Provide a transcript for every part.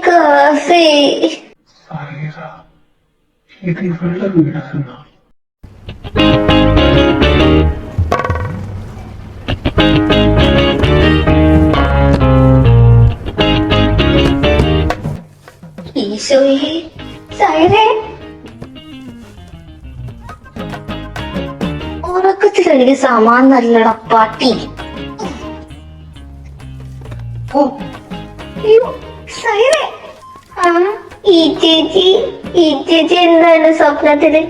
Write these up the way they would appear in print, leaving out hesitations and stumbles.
Coffee ഇത് ഇവളുടെ വീടാണെന്നോ? ഈശോയെ സൈറേ ഉറക്കത്തിലെനിക്ക് സമാൻ നല്ലട പട്ടി. സൈറേ ഈ ചേച്ചി എന്താണ് സ്വപ്നത്തില്?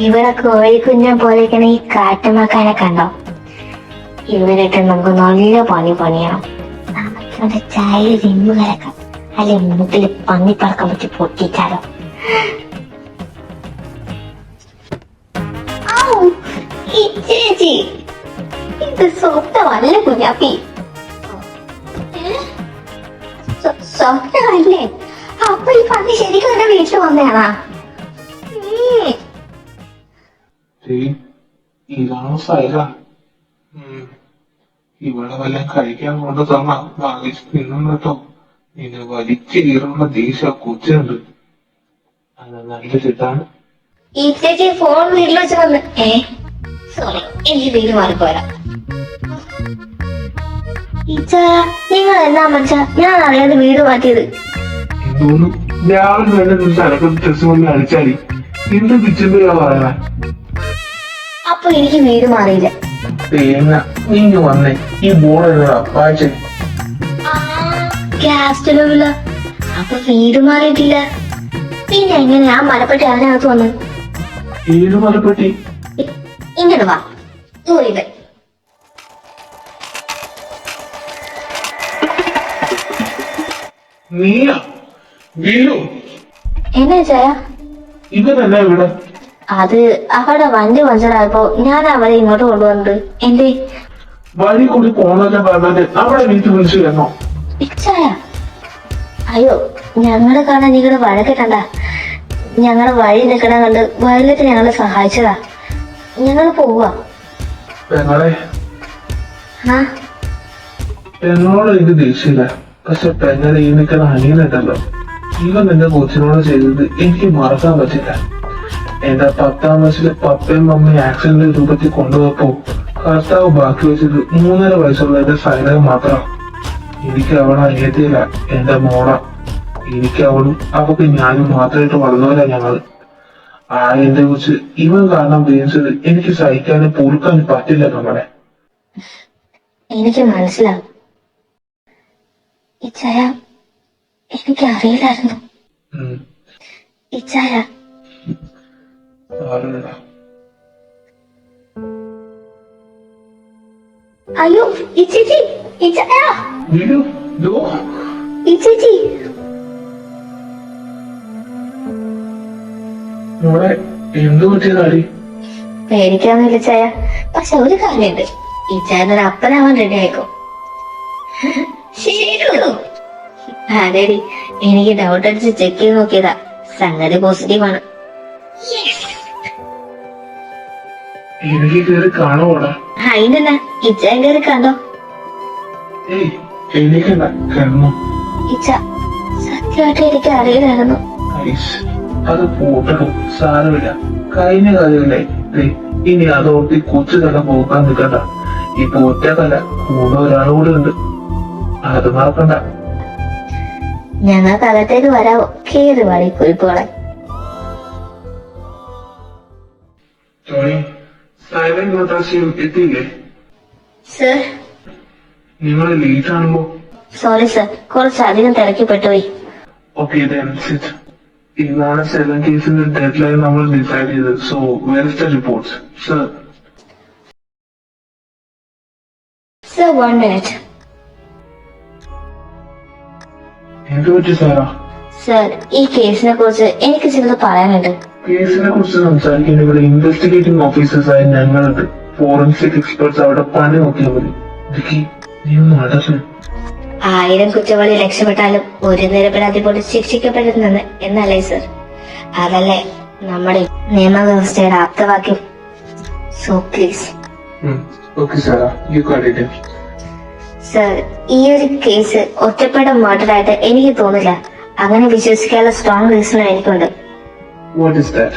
ഇവിടെ കോഴിക്കുഞ്ഞ പോലെയൊക്കെ ഈ കാട്ടുമക്കാനെ കണ്ടോ? ഇവരിട്ട് നമുക്ക് നല്ല പണിയണം. നമുക്കിവിടെ ചായ റിമ്പ് കലക്കാം, അല്ലെ മൂട്ടില് പന്നിപ്പറക്കം വെച്ച് പൊട്ടിച്ചാലോ? ഈ ചേച്ചി ഇത് സ്വപ്നമല്ല കുഞ്ഞാപ്പി, സ്വപ്നമല്ലേ? അപ്പൊ ഈ പന്നി ശരിക്കും എന്റെ വീട്ടിൽ വന്നതാണാ? ഇതാണോ സൈറ? ഇവിടെ വല്ലതും കഴിക്കാൻ കൊണ്ട് തന്ന വാങ്ങിച്ച് തിന്നും കേട്ടോ. നിന്നെ വലിച്ചു കീറുന്ന ദേശം കൊച്ചുണ്ട്, അത് നല്ല ചിട്ടാണ്. ഈ ചേച്ചി ഫോൺ വീട്ടിൽ വെച്ച് വന്ന് സോറി, എനിക്ക് വീട് മാറിപ്പോരാ. നിങ്ങൾ എന്നാ മച്ച ഞാൻ അറിയാതെ വീട് മാറ്റിയത്? എന്തോന്നു രാവിലെ തന്നെ ദിവസം അനക്കം ഡ്രസ് കൊണ്ട് അടിച്ചാടി എന്ത് പിച്ചുമ്പോഴാ പറയാ? അപ്പൊ എനിക്ക് വീട് മാറിയില്ല. തേങ്ങ നീങ്ങി വന്നേ, ഈ ബോർഡ് അപ്പാച്ച ഗ്യാസ് ചെലവില്ല, അപ്പൊ വീട് മാറിയിട്ടില്ല. പിന്നെ എങ്ങനെയാ മലപ്പെട്ടി അതിനകത്ത് വന്ന്? ഏത് മലപ്പെട്ടി? ഇങ്ങനെ വാ, ദൂരിത്. നീയാ വീണു? എന്നാ ചായ? ഇവരല്ല ഇവിടെ? അത് അവിടെ വണ്ടി പഞ്ചറായപ്പോ ഞാൻ അവരെ ഇങ്ങോട്ട് കൊണ്ടുവന്നത്. എന്തേ? വഴി കൂടി പോണല്ലേ പറഞ്ഞത് അവിടെ വീട്ടിൽ വിളിച്ചു തന്നോ? ഇച്ചായ അയ്യോ, ഞങ്ങളെ കാണാൻ നിങ്ങളുടെ വഴക്കിട്ടണ്ട. ഞങ്ങള് വഴി നിൽക്കണ കണ്ട് വയലിട്ട് ഞങ്ങളെ സഹായിച്ചതാ. ഞങ്ങള് പോവാ. പെങ്ങളെ, പെങ്ങളോട് എനിക്ക് ദേഷ്യമില്ല, പക്ഷെ പെങ്ങളെ ഈ നിൽക്കുന്ന അനിയനുണ്ടല്ലോ, ഇവൻ എന്റെ കൊച്ചിനോട് ചെയ്തത് എനിക്ക് മറക്കാൻ പറ്റില്ല. എന്റെ 10ാം വയസ്സില് പപ്പയും മമ്മയും ആക്സിഡന്റ് രൂപത്തിൽ കൊണ്ടുപോയപ്പോ കർത്താവ് ബാക്കി വെച്ചത് 3.5 വയസ്സുള്ള എന്റെ സൈലം മാത്രം. എനിക്ക് അവളെ അനിയത്തിയില്ല, എന്റെ മോള. എനിക്ക് അവളും അവക്ക് ഞാനും മാത്രമായിട്ട് വളർന്നവരാ ഞങ്ങള്. ആ എന്റെ കുറിച്ച് ഇവൻ കാരണം വീഴ്ചത് എനിക്ക് സഹിക്കാനും പൊറുക്കാനും പറ്റില്ല നമ്മളെ. എനിക്ക് മനസ്സിലാവും ഇച്ചായ, എനിക്ക് അറിയില്ലായിരുന്നു. ഇച്ചായ അയ്യോ ഈ ചേച്ചി, ഇച്ചായ ഈ ചേച്ചി. എന്തു പറ്റിയതാടി? പേടിക്കാന്നില്ല ചായ, പക്ഷെ ഒരു കാര്യമുണ്ട്, ഈ ചായനൊരു അപ്പനാവാൻ റെഡി ആയിക്കോ. അതേടി, എനിക്ക് ഡൗട്ട് അടിച്ച് ചെക്ക് ചെയ്ത് നോക്കിയതാ, സംഗതി പോസിറ്റീവാണ്. എനിക്ക് കയറി കാണുവോടാ? അതിനെന്നാ, ഇച്ചാൻ കയറി കണ്ടോ? ഇച്ച സത്യമായിട്ട് എനിക്ക് അറിയില്ലായിരുന്നു. അത് പോട്ടണം, സാരമില്ല, കഴിഞ്ഞ കാര്യമില്ലേ. ഇനി അതോർത്തി കൊച്ചു തല പോക്കാൻ നിൽക്കണ്ട. ഇപ്പൊ ഒറ്റക്കല്ല, കൂടെ ഒരാളുകൂടെ ഉണ്ട്, അത് മറക്കണ്ട. ഞങ്ങൾക്ക് അകത്തേക്ക് വരാവോ? കേറി വാടി കുരിപ്പുകളെ. സൈലന്റ് പൊട്ടാസ്യം എത്തിയില്ലേ? സർ, നിങ്ങൾ ലേറ്റ് ആണല്ലോ. സോറി സർ, കുറച്ചധികം തിരക്കിപ്പെട്ടുപോയി. ഓക്കെ, ഇന്നാണ് 7 കേസിന്റെ ഡെഡ് ലൈൻ നമ്മൾ ഡിസൈഡ് ചെയ്തത്. So where is the reports? Sir, sir 1 minute. എന്ത് പറ്റി സാറാ? സർ, ഈ കേസിനെ കുറിച്ച് എനിക്ക് ചിലത് പറയാനുണ്ട്. കേസിനെ കുറിച്ച് സംസാരിക്കാൻ ഇവിടെ ഇൻവെസ്റ്റിഗേറ്റിംഗ് ഓഫീസേഴ്സ് ആയ ഞങ്ങളുണ്ട്. ഫോറൻസിക് എക്സ്പെർട്സ് അവിടെ പണി നോക്കിയാൽ മതി. നീ ഒന്ന് അടച്ചു. 1000 കുറ്റവാളി രക്ഷപ്പെട്ടാലും ഒരു നിരപരാധി പോലും ശിക്ഷിക്കപ്പെടുന്നത് എന്നല്ലേ സർ? അതല്ലേ നമ്മുടെ നിയമവ്യവസ്ഥയുടെ ആപ്തവാക്യം? So please. Okay, Sarah, you got it. Sir, ഈ ഒരു കേസ് ഒറ്റപ്പെട്ട മർഡർ ആയിട്ട് എനിക്ക് തോന്നില്ല. അങ്ങനെ വിശ്വസിക്കാനുള്ള സ്ട്രോങ് റീസൺ എനിക്കുണ്ട്. What is that?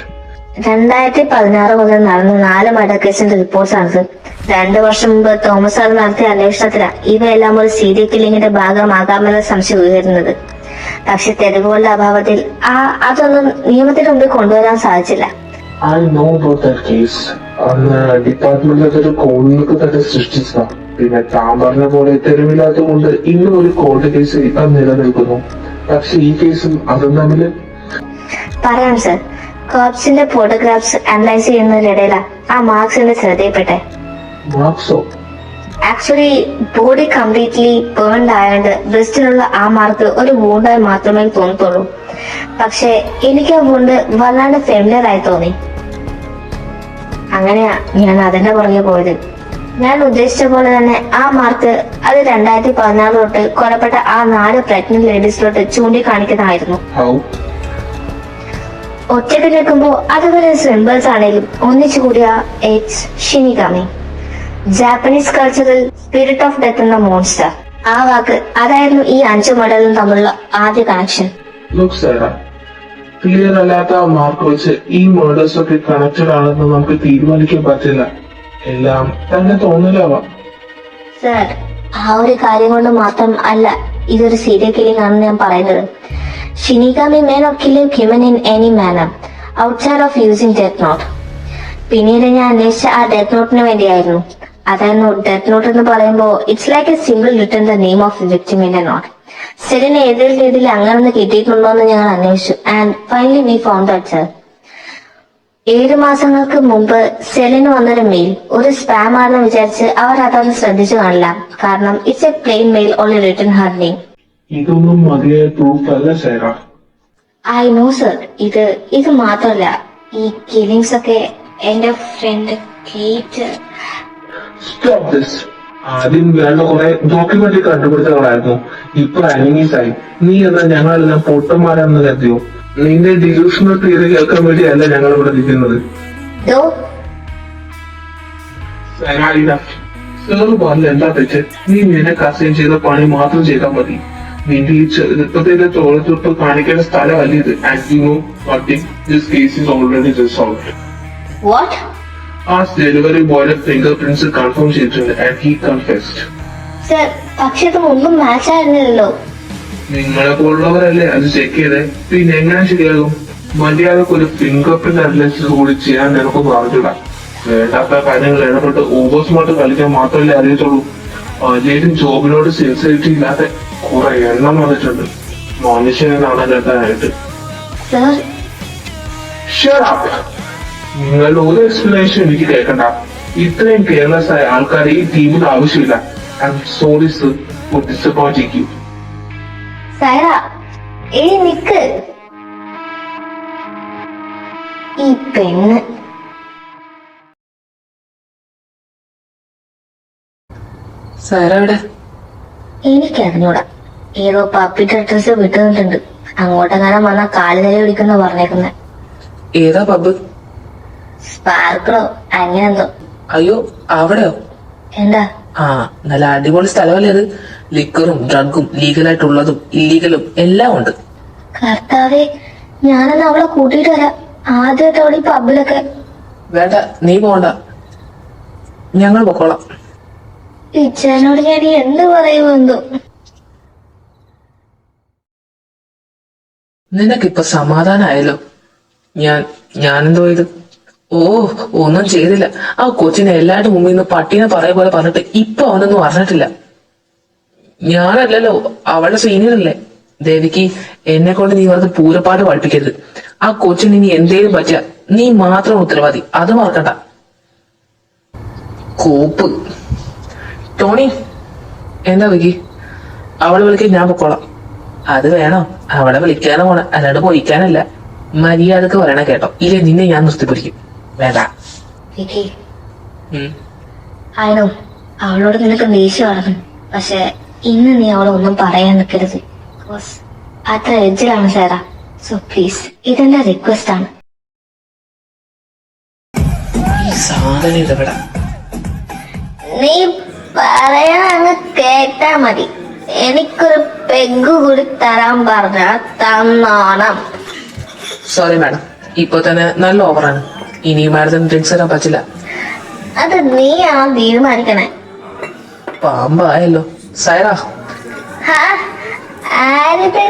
2016 മുതൽ നടന്ന 4 മർഡർ കേസിന്റെ റിപ്പോർട്ട്സ് ആണ് സർ. 2 വർഷം മുമ്പ് തോമസ് സാർ നടത്തിയ അന്വേഷണത്തിലാണ് ഇവയെല്ലാം ഒരു സീരിയൽ കില്ലിങ്ങിന്റെ ഭാഗമാകാമെന്ന സംശയം ഉയരുന്നത്. പക്ഷെ തെളിവുകളുടെ അഭാവത്തിൽ അതൊന്നും നിയമത്തിന് മുമ്പിൽ കൊണ്ടുവരാൻ സാധിച്ചില്ല. I know about that case. അന്ന് ഡിപ്പാർട്ട്മെന്റിലൊരു കോളിനൊക്കെ തന്നെ സൃഷ്ടിച്ചതാ. പിന്നെ താൻ പറഞ്ഞ പോലെ തെരുവില്ലാത്തതുകൊണ്ട് ഇന്നും ഒരു കോൾഡ് കേസ് നിലനിൽക്കുന്നു. പക്ഷെ ഈ കേസും അതും തമ്മില് പറയാം സർ. കോപ്സിന്റെ ഫോട്ടോഗ്രാഫ്സ് അനലൈസ് ചെയ്യുന്നതിനിടയിലാണ് ആ മാർക്സിന്റെ ശ്രദ്ധയിൽപ്പെട്ടെ. മാർക്സോ? ആക്ച്വലി ബോഡി കംപ്ലീറ്റ്ലി ബേൺഡ് ആയതുകൊണ്ട് ബ്രസ്റ്റിനുള്ള ആ മാർക്ക് ഒരു വൂണ്ടായി മാത്രമേ തോന്നത്തുള്ളൂ. പക്ഷെ എനിക്ക് ആ വൂണ്ട് വല്ലാണ്ട് ഫെമിലിയർ ആയി തോന്നി. അങ്ങനെയാ ഞാൻ അതിന്റെ പുറകെ പോയത്. ഞാൻ ഉദ്ദേശിച്ച പോലെ തന്നെ ആ മാർക്ക് അത് 2016 തൊട്ട് കൊല്ലപ്പെട്ട ആ 4 പ്രഗ്നന്റ് ലേഡീസിലോട്ട് ചൂണ്ടിക്കാണിക്കുന്നതായിരുന്നു. ഒറ്റയ്ക്ക് നിൽക്കുമ്പോ അതുപോലെ സിമ്പിൾസ് ആണെങ്കിലും ഒന്നിച്ചുകൂടിയ ഇറ്റ്സ് ഷിനിഗാമി. ജാപ്പനീസ് കൾച്ചറിൽ സ്പിരിറ്റ് ഓഫ് ഡെത്ത് എന്ന മോൺസ്റ്റർ, ആ വാക്ക് അതായിരുന്നു ഈ 5 മർഡറിലും തമ്മിലുള്ള ആദ്യ കണക്ഷൻ. ക്ലിയർ അല്ലാത്ത ആ മാർക്ക് വെച്ച് ഈ മേർഡേഴ്സ് ഒക്കെ കണക്റ്റഡ് ആണെന്ന് നമുക്ക് തീരുമാനിക്കാൻ പറ്റില്ല. എല്ലാം തന്നെ തോന്നലാവാം. സർ, ആ ഒരു കാര്യം കൊണ്ട് മാത്രം അല്ല ഇതൊരു സീരിയൽ കില്ലിംഗ് ആണെന്ന് ഞാൻ പറയുന്നത്. Shinigami may not kill a human in any manner outside of using death note. പിന്നീട് ഞാൻ അന്വേഷിച്ച ആ ഡെത്ത് നോട്ടിന് വേണ്ടിയായിരുന്നു. അതായിരുന്നു ഡെത്ത് നോട്ട് എന്ന് പറയുമ്പോൾ it's like a simple written the name of victim in a note. സെലിന് ഏതെങ്കിലും രീതിയിൽ അങ്ങനെ കിട്ടിയിട്ടുണ്ടോ എന്ന് ഞങ്ങൾ അന്വേഷിച്ചു. And finally we found that sir. 7 മാസങ്ങൾക്ക് മുമ്പ് സെലിന് വന്നൊരു മെയിൽ ഒരു സ്പാം ആണെന്ന് വിചാരിച്ച് അവർ അതൊന്നും ശ്രദ്ധിച്ചു കാണില്ല. കാരണം it's a plain mail only written her name. ഇതൊന്നും മതിയായ പ്രൂഫ് അല്ല സേറ. I know sir. ഇത് മാത്രമല്ല, ഈ കില്ലിങ്സ് ഒക്കെ എന്റെ ഫ്രണ്ട് കേറ്റ്. Stop this. ആദ്യം വേണ്ട കുറെ ഡോക്യുമെന്ററി കണ്ടുപിടുത്തങ്ങളായിരുന്നു. ഇപ്പൊ അനിമീസ് ആയി. നീ എന്നാ ഞങ്ങളെല്ലാം പൊട്ടന്മാരാണെന്ന് കരുതിയോ? നിന്റെ ഡിലൂഷണൽ തിയറി കേൾക്കാൻ വേണ്ടിയല്ല ഞങ്ങൾ ഇവിടെ ഇരിക്കുന്നത്. സാറ് പറഞ്ഞ എന്താ തെറ്റ്? നീ നിന്നെ കസൈൻ ചെയ്ത പണി മാത്രം ചെയ്താൽ മതി. നിന്റെ ഈ ചെറുപ്പത്തിന്റെ തോളത്തൊട്ട് കാണിക്കേണ്ട സ്ഥലമല്ല ഇത്. And you know nothing. This case is already resolved. What? ആ ഡെലിവറി ബോയുടെ ഫിംഗർ പ്രിന്റ്സ് കൺഫേം ചെയ്തിട്ടുണ്ട് ആൻഡ് ഹി കൺഫെസ്ഡ്. സർ, പക്ഷെ അത് ഒന്നും മാച്ച് ആയിരുന്നില്ലല്ലോ. നിങ്ങളെ പോലുള്ളവരല്ലേ അത് ചെക്ക് ചെയ്തേ. പിന്നെ എങ്ങനെ ശരിയാകും? മര്യാദക്ക് ഒരു ഫിംഗർ പ്രിന്റ് അനലൈസിസ് കൂടി ചെയ്യാൻ നിനക്കൊന്നും അറിഞ്ഞില്ല. വേണ്ടാത്ത കാര്യങ്ങൾ ഇടപെട്ട് ഓവർ സ്മാർട്ട് കളിക്കാൻ മാത്രമല്ലേ അറിയത്തുള്ളൂ. പലരും ജോബിനോട് സിൻസിയറിറ്റി ഇല്ലാത്ത കുറെ എണ്ണം വന്നിട്ടുണ്ട് മനുഷ്യനെ നടനെത്താനായിട്ട്. നിങ്ങളുടെ ഒരു എക്സ്പ്ലനേഷൻ എനിക്ക് കേൾക്കണ്ട. ഇത്രയും കെയർലെസ് ആയ ആൾക്കാരെ ഈ ടീമിന് ആവശ്യമില്ല. I'm sorry sir for disappointing you. Saira, Nick. ഈ പെണ്ണ് എനിക്കറിഞ്ഞൂടാ. ഏതോ പപ്പിന്റെ അഡ്രസ് വിട്ടുന്നിട്ടുണ്ട്. അങ്ങോട്ടെങ്ങാനും വന്ന കാലുതല പിടിക്കുന്ന പറഞ്ഞേക്കുന്നെ. ഏതാ പബ്? സ്പാർക്കിളോ അങ്ങനെന്തോ. അയ്യോ, അവിടെയോ? എന്താ? ആ, നല്ല അടിപൊളി സ്ഥലമല്ലേ അത്. ലിക്കറും ഡ്രഗും ലീഗലായിട്ടുള്ളതും ഇല്ലീഗലും എല്ലാം ഉണ്ട്. കർത്താവേ, ഞാനെന്ന് അവളെ കൂട്ടിയിട്ട് വരാം. ആദ്യമായിട്ടവളി പബ്ബിലൊക്കെ. വേണ്ട, നീ പോണ്ട, ഞങ്ങൾ പൊക്കോളാം. ഇച്ചനോട് ഞാൻ എന്ത് പറയുമെന്തോ. നിനക്കിപ്പൊ സമാധാനായല്ലോ. ഞാനെന്തോ ചെയ്ത്? ഒന്നും ചെയ്തില്ല. ആ കൊച്ചിനെ എല്ലാവരുടെ മുമ്പിൽ നിന്ന് പട്ടീനെ പറയ പോലെ പറഞ്ഞിട്ട് ഇപ്പൊ അവനൊന്നും അറിഞ്ഞിട്ടില്ല. ഞാനല്ലല്ലോ, അവളുടെ സീനിയർ അല്ലേ. ദേവിക്ക് എന്നെ കൊണ്ട് നീ വെറുതെ പൂരപ്പാട് പഠിപ്പിക്കരുത്. ആ കൊച്ചിന് ഇനി എന്തേലും പറ്റിയ നീ മാത്രം ഉത്തരവാദി, അത് മറക്കണ്ട. കോപ്പ്. ടോണി, എന്താ വിക്കി? അവളെ വിളിക്കാൻ ഞാൻ പൊക്കോളാം. അത് വേണോ? അവളെ വിളിക്കാനോ പോണ, അല്ലാണ്ട് പോയിക്കാനല്ല. മര്യാദക്ക് പറയണ കേട്ടോ, ഇല്ലേ നിന്നെ ഞാൻ നിർത്തിപ്പിടിക്കും. വേണ്ട. ആണോ, അവളോട് നിനക്ക് ദേഷ്യമാണ്. പക്ഷെ ഇന്ന് നീ അവളെ ഒന്നും പറയാൻ നിൽക്കരുത്. അത്ര എഡ്ജിലാണ് സാറാ. സോ പ്ലീസ്, ഇതെന്റെ റിക്വസ്റ്റ് ആണ്. ഈ സാധനം ഇതെവിടെ? നീ പറയണ അങ്ങ് കേട്ടാ മതി. എനിക്കൊരു പെഗ് കൂടി തരാൻ പറഞ്ഞ തന്നോണം. സോറി മാഡം, ഇപ്പൊ തന്നെ നല്ല ഓവറാണ്. ഇനി മാഡത്തിന് ഡ്രിങ്ക്സ് തരാൻ പറ്റില്ല. അത് നീയാണോ തീരുമാനിക്കണേ? പാമ്പായല്ലോ. സൈറ, ആരുടെ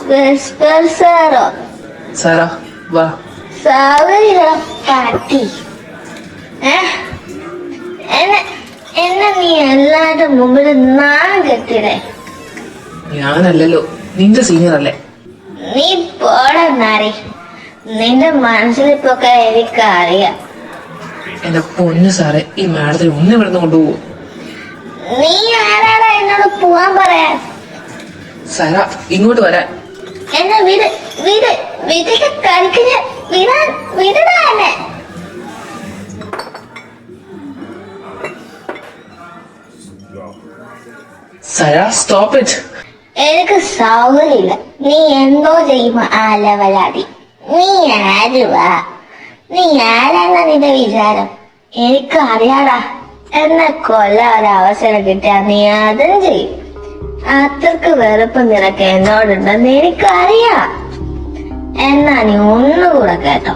വിസ്പർസാറോ? സൈറ വാ. സൗകര്യ പാട്ടി. എന്നെ നീ എല്ലാവരുടെ മുമ്പിൽ നാണം കെട്ടിടേ. ഞാനല്ലല്ലോ, നിന്റെ സീനിയർ അല്ലേ? നീ പോടാറി. നിന്റെ മനസ്സിലിപ്പൊക്കെ എനിക്കറിയാം. എന്റെ പൊന്നു സാറേ, ഈ മാഡത്തിന് ഒന്ന് ഇവിടുന്ന് കൊണ്ടുപോകും. നീ ആരാടാ എന്നോട് പോവാൻ പറയാൻ? സൈറ, ഇങ്ങോട്ട് വരാൻ. എന്നെ വിട് വിട് വിധിക്ക് കളിക്കുന്ന വിടടാ എന്നെ. Saira, stop it. എനിക്ക് സൗകര്യമില്ല. നീ എന്തോ ചെയ്യുമ്പോ ആലവലാതി. നീ ആരുവാ? നീ ആരാന്ന നിന്റെ വിചാരം? എനിക്ക് അറിയാടാ. എന്നെ കൊല്ലാൻ ഒരവസരം കിട്ടിയാ നീ അതും ചെയ്യും. അത്രക്ക് വെറുപ്പ് നിനക്ക് എന്നോടുണ്ടെന്ന് എനിക്കറിയാം. എന്നാ നീ ഒന്നുകൂടെ കേട്ടോ.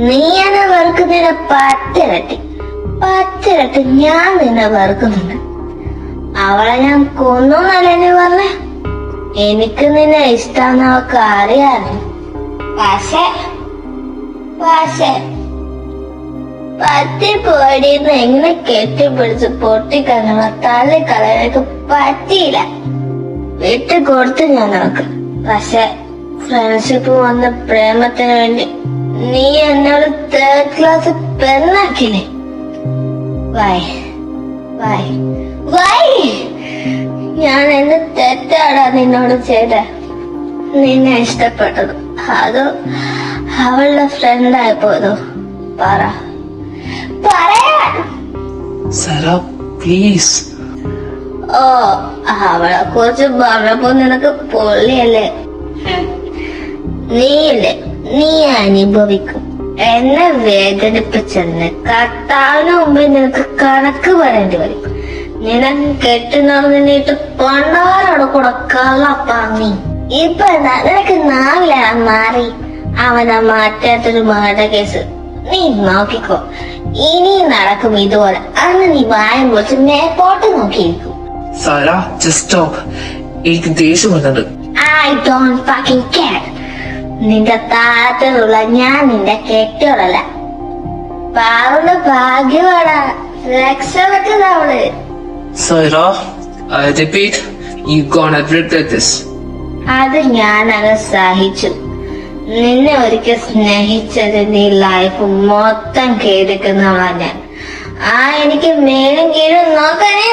നീ എന്നെ വെറുക്കുന്നതിന് പത്തിരട്ടി ഞാൻ നിന്നെ വെറുക്കുന്നുണ്ട്. അവളെ ഞാൻ കൊന്നു എന്നല്ലേ നീ പറഞ്ഞേ? എനിക്ക് നിന്നെ ഇഷ്ടാന്ന് അവൾക്ക് അറിയാമായിരുന്നു. പക്ഷേ പറ്റിപ്പോടിന്ന് എങ്ങനെ കെട്ടിപ്പിടിച്ച് പൊട്ടിക്കളഞ്ഞ തള്ളിക്കളയാനൊക്കെ പറ്റിയില്ല. വിട്ടു കൊടുത്തു ഞാൻ നമുക്ക്. പക്ഷെ ഫ്രണ്ട്ഷിപ്പ് വന്ന പ്രേമത്തിന് വേണ്ടി നീ എന്നോട് 3rd ക്ലാസ് പെണ്ണാക്കില്ലേ? വൈ ഞാൻ എന്ത് തെറ്റാടാ നിന്നോട് ചെയ്ത? നിന്നെ ഇഷ്ടപ്പെട്ടത് അതോ അവളുടെ ഫ്രണ്ടായിപ്പോയതോ? പറയാൻ. സൈറ പ്ലീസ്. ഓ, അവളെ കുറിച്ച് പറഞ്ഞപ്പോ നിനക്ക് പൊള്ളിയല്ലേ? നീ അനുഭവിക്കും. എന്നെ വേദനിപ്പിച്ചെന്ന് കർത്താവിന് മുമ്പിൽ നിനക്ക് കണക്ക് പറയേണ്ടി വരും. നിനക്ക് കെട്ടുന്നറിഞ്ഞിട്ട് പണ്ടാരോടെ കൂടെ കള്ളപ്പാങ്ങി. ഇപ്പൊ എന്താ നിനക്ക് നാവിലാണ് മാറി? അവനെ മാറ്റാത്തൊരു മർഡർ കേസ് നീ നോക്കിക്കോ. ഇനി നടക്കും ഇതുപോലെ. അന്ന് നീ വായം പൊളിച്ച് മേപ്പോട്ട് നോക്കിയിരിക്കും. Saira, just stop. എനിക്ക് ദേഷ്യം വരുന്നുണ്ട്. I don't fucking care. നിന്റെ താഴത്തിലുള്ള ഞാൻ നിന്റെ കെട്ടിയോളല്ല. പാവന്റെ ഭാഗ്യമാടാ രക്ഷപ്പെട്ടത് അവള്. Saira, I repeat, you gonna regret this. അത് ഞാനത് സഹിച്ചു. നിന്നെ ഒരിക്കൽ സ്നേഹിച്ചത് നീ ലൈഫ് മൊത്തം കേൾക്കുന്നവളാ ഞാൻ. എനിക്ക് മേലും കീഴും നോക്കാനേ.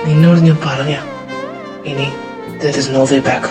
നിന്നോട് ഞാൻ പറഞ്ഞ ഇനി there is no way back.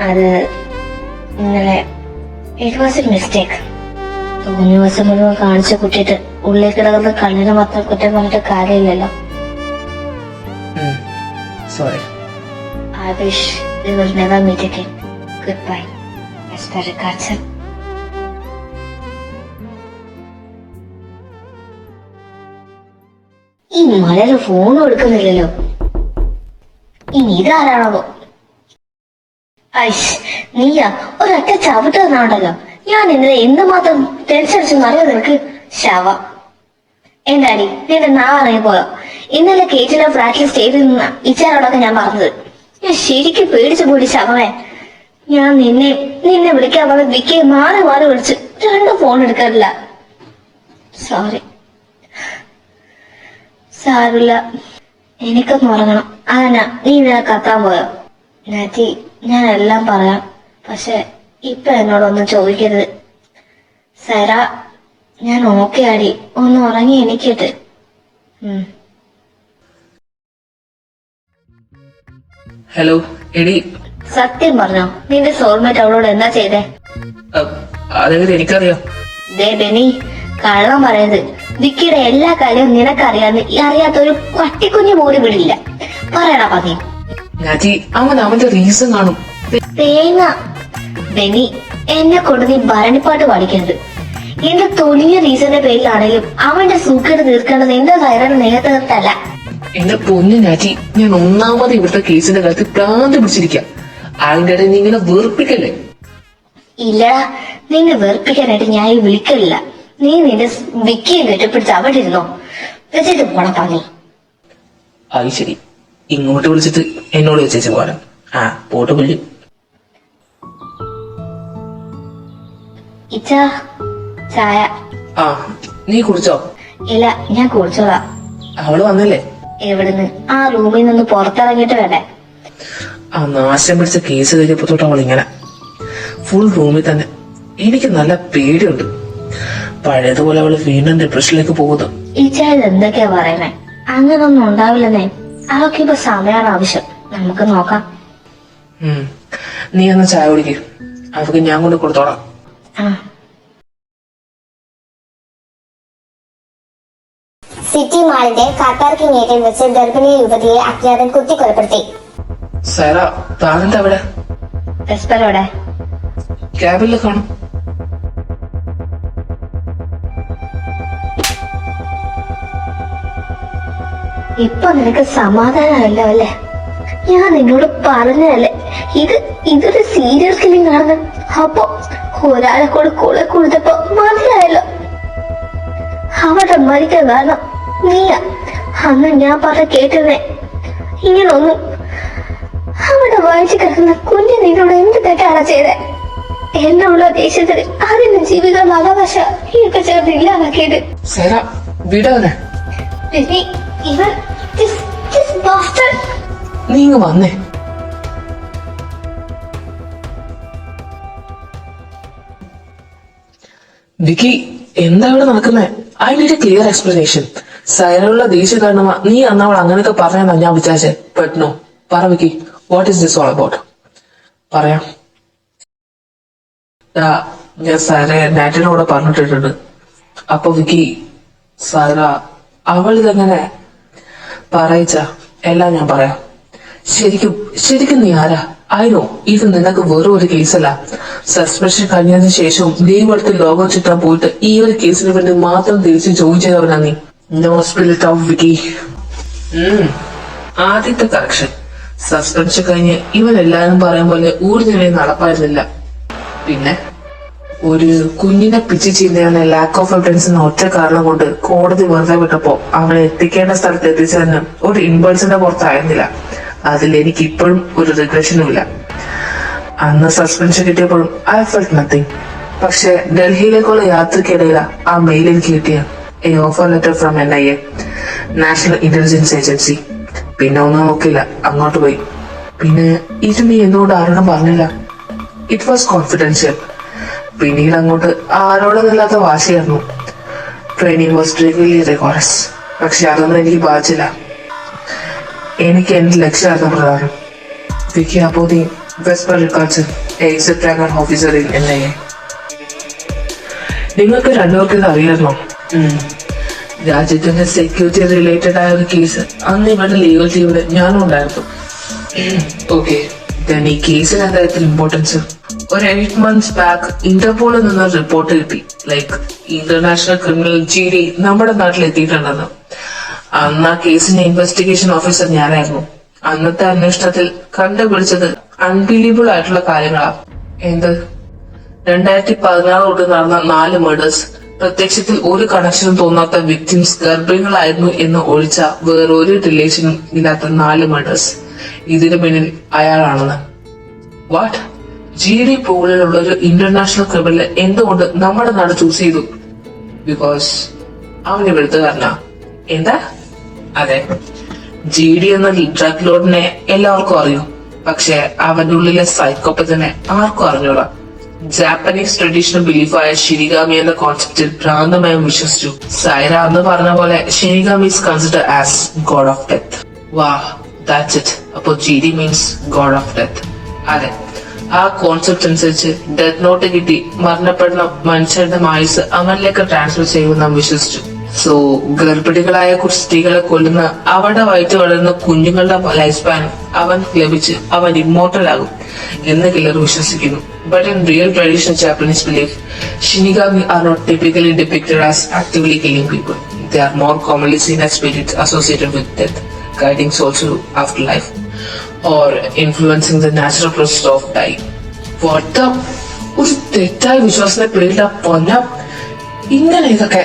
അത് ഇന്നലെ ഇറ്റ് വാസ് എ മിസ്റ്റേക്ക്. തോന്നിയ ദിവസം മുഴുവൻ കാണിച്ചു കുട്ടിയിട്ട് ഉള്ളിൽ കിടക്കുന്ന കണ്ണിന് മാത്രം കുറ്റം പറഞ്ഞിട്ട് കാര്യമില്ലല്ലോ. Sorry. I wish we will never meet again. Goodbye. Mr. Richardson. ഈ മലര് ഫോൺ കൊടുക്കുന്നില്ലല്ലോ. ഇനി ഇതാരാണോ? ഐഷ്, നീയാ ഒരൊറ്റ ചവിട്ട് തന്നാണ്ടല്ലോ. ഞാൻ ഇന്നലെ എന്തുമാത്രം ടെൻഷൻ അടിച്ചെന്നറിയോ നിനക്ക്? ശവ എന്താടി നിന്റെ നാളെ പോയോ? ഇന്നലെ കേറ്റിലെ ഫ്ലാറ്റിൽ സ്റ്റേ ചെയ്ത് നിന്ന ഇച്ചാരോടൊക്കെ ഞാൻ പറഞ്ഞത്. ഞാൻ ശരിക്കും പേടിച്ചു പോയി ശവമേ. ഞാൻ നിന്നെ വിളിക്കാൻ പറഞ്ഞ വിക്കി മാറി മാറി വിളിച്ചു, 2 ഫോൺ എടുക്കാറില്ല. സോറി. സാരില്ല, എനിക്കൊന്ന് ഉറങ്ങണം. അതന്നെ, നീ ഇന്നലെ കത്താൻ പോയോ? നാറ്റി, ഞാൻ എല്ലാം പറയാം, പക്ഷെ ഇപ്പൊ എന്നോടൊന്നും ചോദിക്കരുത്. സര, ഞാൻ ഓക്കെ ആടി, ഒന്ന് ഉറങ്ങി എണീക്കട്ടെ. ഹലോ എടി. സത്യം പറഞ്ഞോ, നിന്റെ സോൾമേറ്റ് അവളോട് എന്താ ചെയ്തേ? അതെങ്ങനെ എനിക്കറിയാം? ദേ ബെനി, കള്ളം പറയരുത്. വിക്കിയുടെ എല്ലാ കാര്യവും നിനക്കറിയാന്ന് അറിയാത്തൊരു പട്ടിക്കുഞ്ഞു പോലും വിടില്ല. പറയടാ പതി. നാറ്റി, അവന്റെ റീസൺ കാണും. തേങ്ങ. ബെനി, എന്നെ കൊണ്ട് നീ ഭരണിപ്പാട്ട് പാടിക്കരുത്. എന്റെ തൊലിയ റീസന്റെ പേരിലാണെങ്കിലും അവന്റെ സൂക്കേട് തീർക്കേണ്ടത് എന്റെ സൈറയുടെ നേതൃത്വത്തല്ല. എന്റെ പൊന്നു നാറ്റി, ഞാൻ ഒന്നാമത് ഇവിടുത്തെ കേസിന്റെ കാര്യത്തിൽ പ്രാന്ത് പിടിച്ചിരിക്കാം. അതിന്റെ ഇടയിൽ നീ ഇങ്ങനെ വെറുപ്പിക്കല്ലേ? ഇല്ലടാ, നിന്നെ വെറുപ്പിക്കാനായിട്ട് ഞാൻ ഈ വിളിക്കില്ല. നീ നിന്റെ വിക്കിയെ കെട്ടിപ്പിടിച്ച് അവിടെ ഇരുന്നോ. വെച്ചിട്ട് പോണം പന്നി. അത് ശരി, ഇങ്ങോട്ട് വിളിച്ചിട്ട് എന്നോട് വെച്ചേച്ച് പോരാ. പോട്ട് പുല്ല്. ഇച്ചാ, ചായ. നീ കുടിച്ചോ? ഇല്ല, ഞാൻ കുടിച്ചോളാം. അവള് വന്നല്ലേ? എവിടുന്ന്? ആ റൂമിൽ നിന്ന് പുറത്തിറങ്ങിയിട്ട് വേണ്ടേ? നാശം പിടിച്ച കേസ് കഴിഞ്ഞപ്പോ തൊട്ട് അവളിങ്ങനെ ഫുൾ റൂമിൽ തന്നെ. എനിക്ക് നല്ല പേടിയുണ്ട്, പഴയതുപോലെ അവള് വീണ്ടും ഡിപ്രഷനിലേക്ക് പോകുന്നു. ഇച്ചാ, ഇത് എന്തൊക്കെയാ പറയണേ? അങ്ങനൊന്നും ഉണ്ടാവില്ലെന്നേ. അവർക്ക് ഇപ്പൊ സമയമാണ് ആവശ്യം. നമുക്ക് നോക്കാം. നീ എന്നാ ചായ കുടിക്കും, അവർക്ക് ഞാൻ കൊണ്ട് കൊടുത്തോളാം. സിറ്റി മാളിന്റെ കാർ പാർക്കിംഗ് ഏരിയയിൽ വെച്ച് ഗർഭിണിയ യുവതിയെ അജ്ഞാതൻ കുത്തിക്കൊലപ്പെടുത്തി. സാറ, താനെന്താ അവിടെ? എസ്പെറോടെ ക്യാബില് കാണും. ഇപ്പൊ നിനക്ക് സമാധാനമല്ലോ അല്ലേ? ഞാൻ നിന്നോട് പറഞ്ഞതല്ലേ ഇതൊരു സീരിയൽ കില്ലിംഗ് ആണെന്ന്. അപ്പൊ ഒരാളെ കൂടെ കൂടെ കൊടുത്തപ്പോ മനസ്സിലായല്ലോ. അവിടെ മരിക്കാൻ കാരണം നീയാ. അന്ന് ഞാൻ പറഞ്ഞ കേട്ടിരുന്നേ ഇങ്ങനൊന്നും. അവിടെ വായിച്ചു കിടക്കുന്ന കുഞ്ഞു നിന്നോട് എന്ത് തെറ്റാണ് ചെയ്തേ? എന്നുള്ള ദേശത്തിൽ അതിന്റെ ജീവിതം അവകാശം ഇതൊക്കെ ചേർന്ന് ഇല്ലാതാക്കിയത്. നീ ഇങ്ങ് വന്നേ. വിക്കി, എന്താ ഇവിടെ നടക്കുന്നേ? I need a clear explanation. സൈറയുള്ള ദേഷ്യം കാരണമാ നീ അന്ന് അവൾ അങ്ങനെയൊക്കെ പറഞ്ഞാ ഞാൻ വിചാരിച്ചേ. But no. പറ Vicky, what is this all about? പറയാം. ഞാൻ സൈറയെ നാറ്റിനോട് പറഞ്ഞിട്ടിട്ടുണ്ട്. അപ്പൊ വിക്കി, സൈറ അവളിതെങ്ങനെ പറയിച്ച എല്ലാം ഞാൻ പറയാം. ശരിക്കും നീ ആരാ? ആയിരോ, ഇത് നിനക്ക് വെറും ഒരു കേസല്ല. സസ്പെൻഷൻ കഴിഞ്ഞതിന് ശേഷവും ലീവ് എടുത്ത് ലോകം ചുറ്റാൻ പോയിട്ട് ഈ ഒരു കേസിന് വേണ്ടി മാത്രം തിരിച്ച് ജോയിൻ ചെയ്തവനാ നീ. നോ സ്പിരിറ്റ് ഓഫ് വിക്കി. ആദ്യത്തെ കറക്ഷൻ, സസ്പെൻഷൻ കഴിഞ്ഞ് ഇവൻ എല്ലാരും പറയും പോലെ ഊർജ്ജനെ നടപ്പായിരുന്നില്ല. പിന്നെ ഒരു കുഞ്ഞിനെ പിച്ച് ചെയ്യുന്ന ലാക്ക് ഓഫ് എവിഡൻസ് എന്ന ഒറ്റ കാരണം കൊണ്ട് കോടതി വെറുതെ വിട്ടപ്പോ അവനെ എത്തിക്കേണ്ട സ്ഥലത്ത് എത്തിച്ചതിന് ഒരു ഇമ്പൾസിന്റെ പുറത്തായിരുന്നില്ല. അതിൽ എനിക്ക് ഇപ്പോഴും ഒരു റിഗ്രഷനും ഇല്ല. അന്ന് സസ്പെൻഷൻ കിട്ടിയപ്പോഴും ഐ ഫെൽറ്റ് നത്തിങ്. പക്ഷെ ഡൽഹിയിലേക്കുള്ള യാത്രക്കിടയില ആ മെയിൽ എനിക്ക് കിട്ടിയ A offer letter from NIA, national intelligence agency. പിന്നെ ഒന്നും നോക്കില്ല, അങ്ങോട്ട് പോയി. പിന്നെ ഇത് നീ എന്നോട് ആരോടും പറഞ്ഞില്ല. It was confidential. പിന്നീട് അങ്ങോട്ട് ആരോടൊന്നില്ലാത്ത വാശിയായിരുന്നു. Training was really rigorous. പക്ഷെ അതൊന്നും എനിക്ക് ബാധിച്ചില്ല. എനിക്ക് എന്റെ ലക്ഷ്യമായിരുന്നു പ്രധാനം. വിക്കി അബോധി, വെസ്പർ റിക്കാർഡ്സ്, എക്സിറ്റ് റാങ്ക് ഓഫീസറിൽ NIA. നിങ്ങൾക്ക് രണ്ടുപേർക്ക് ഇത് അറിയാമോ? രാജ്യത്തിന്റെ സെക്യൂരിറ്റി റിലേറ്റഡ് ആയ ഒരു കേസ് അന്ന് ഇവിടെ ലീഗൽ ടീമിൽ ഞാനും ഉണ്ടായിരുന്നു. ഓക്കെ, ഈ കേസിന് എന്താ ഇമ്പോർട്ടൻസ്? ഒരു 8 months ബാക്ക് ഇന്റർപോളിൽ നിന്ന് റിപ്പോർട്ട് കിട്ടി, ലൈക്ക് ഇന്റർനാഷണൽ ക്രിമിനൽ GD നമ്മുടെ നാട്ടിൽ എത്തിയിട്ടുണ്ടെന്ന്. അന്ന് ആ കേസിന്റെ ഇൻവെസ്റ്റിഗേഷൻ ഓഫീസർ ഞാനായിരുന്നു. അന്നത്തെ അന്വേഷണത്തിൽ കണ്ടുപിടിച്ചത് അൺബിലീവബിൾ ആയിട്ടുള്ള കാര്യങ്ങളാ. എന്ത്? 2016 തൊട്ട് നടന്ന 4 മർഡേഴ്സ്, പ്രത്യക്ഷത്തിൽ ഒരു കണക്ഷനും തോന്നാത്ത വിക്ടിംസ് ഗർഭിണികളായിരുന്നു എന്ന് ഒഴിച്ച വേറൊരു റിലേഷനും ഇല്ലാത്ത 4 മർഡേഴ്സ്. ഇതിനു പിന്നിൽ അയാളാണെന്ന്. വാട്ട്? GD പോലുള്ള ഒരു ഇന്റർനാഷണൽ ക്രിമിനൽ എന്തുകൊണ്ട് നമ്മുടെ നാട് ചൂസ് ചെയ്തു? ബിക്കോസ് അവൻ ഇവിടുത്തുകാരനാ. എന്താ? അതെ, GD എന്ന ഡ്രഗ് ലോഡിനെ എല്ലാവർക്കും അറിയും. പക്ഷെ അവന്റെ ഉള്ളിലെ സൈക്കോപ്പത്തിനെ ആർക്കും അറിഞ്ഞൂടാ. ജാപ്പനീസ് ട്രഡീഷണൽ ബിലീഫായ ഷിനിഗാമി എന്ന കോൺസെപ്റ്റിൽ ഭ്രാന്തമയം വിശ്വസിച്ചു. സൈറ അന്ന് പറഞ്ഞ പോലെ Shinigami is considered as god of death. വാ, that's it. അപ്പോ GD means God of death. അതെ, ആ കോൺസെപ്റ്റ് അനുസരിച്ച് ഡെത്ത് നോട്ട് കിട്ടി മരണപ്പെടുന്ന മനുഷ്യരുടെ ആയുസ് അവനിലേക്ക് ട്രാൻസ്ഫർ ചെയ്യുമെന്ന് നാം വിശ്വസിച്ചു. സോ ഗർഭിണികളായ സ്ത്രീകളെ കൊല്ലുന്ന അവരുടെ വയറ്റ് വളരുന്ന കുഞ്ഞുങ്ങളുടെ ലൈഫ് സ്പാൻ അവൻ ലഭിച്ച് അവൻ ഇമ്മോർട്ടൽ ആകും എന്ന് കില്ലർ വിശ്വസിക്കുന്നു. But in real traditional Japanese belief, shinigami are not typically depicted as actively killing people. They are more commonly seen as spirits associated with death, guiding souls to afterlife, or influencing the natural process of dying. What the? ഒരു തെറ്റായ വിശ്വാസത്തെ പേരിട്ട പൊന്ന ഇങ്ങനെ ഇതൊക്കെ.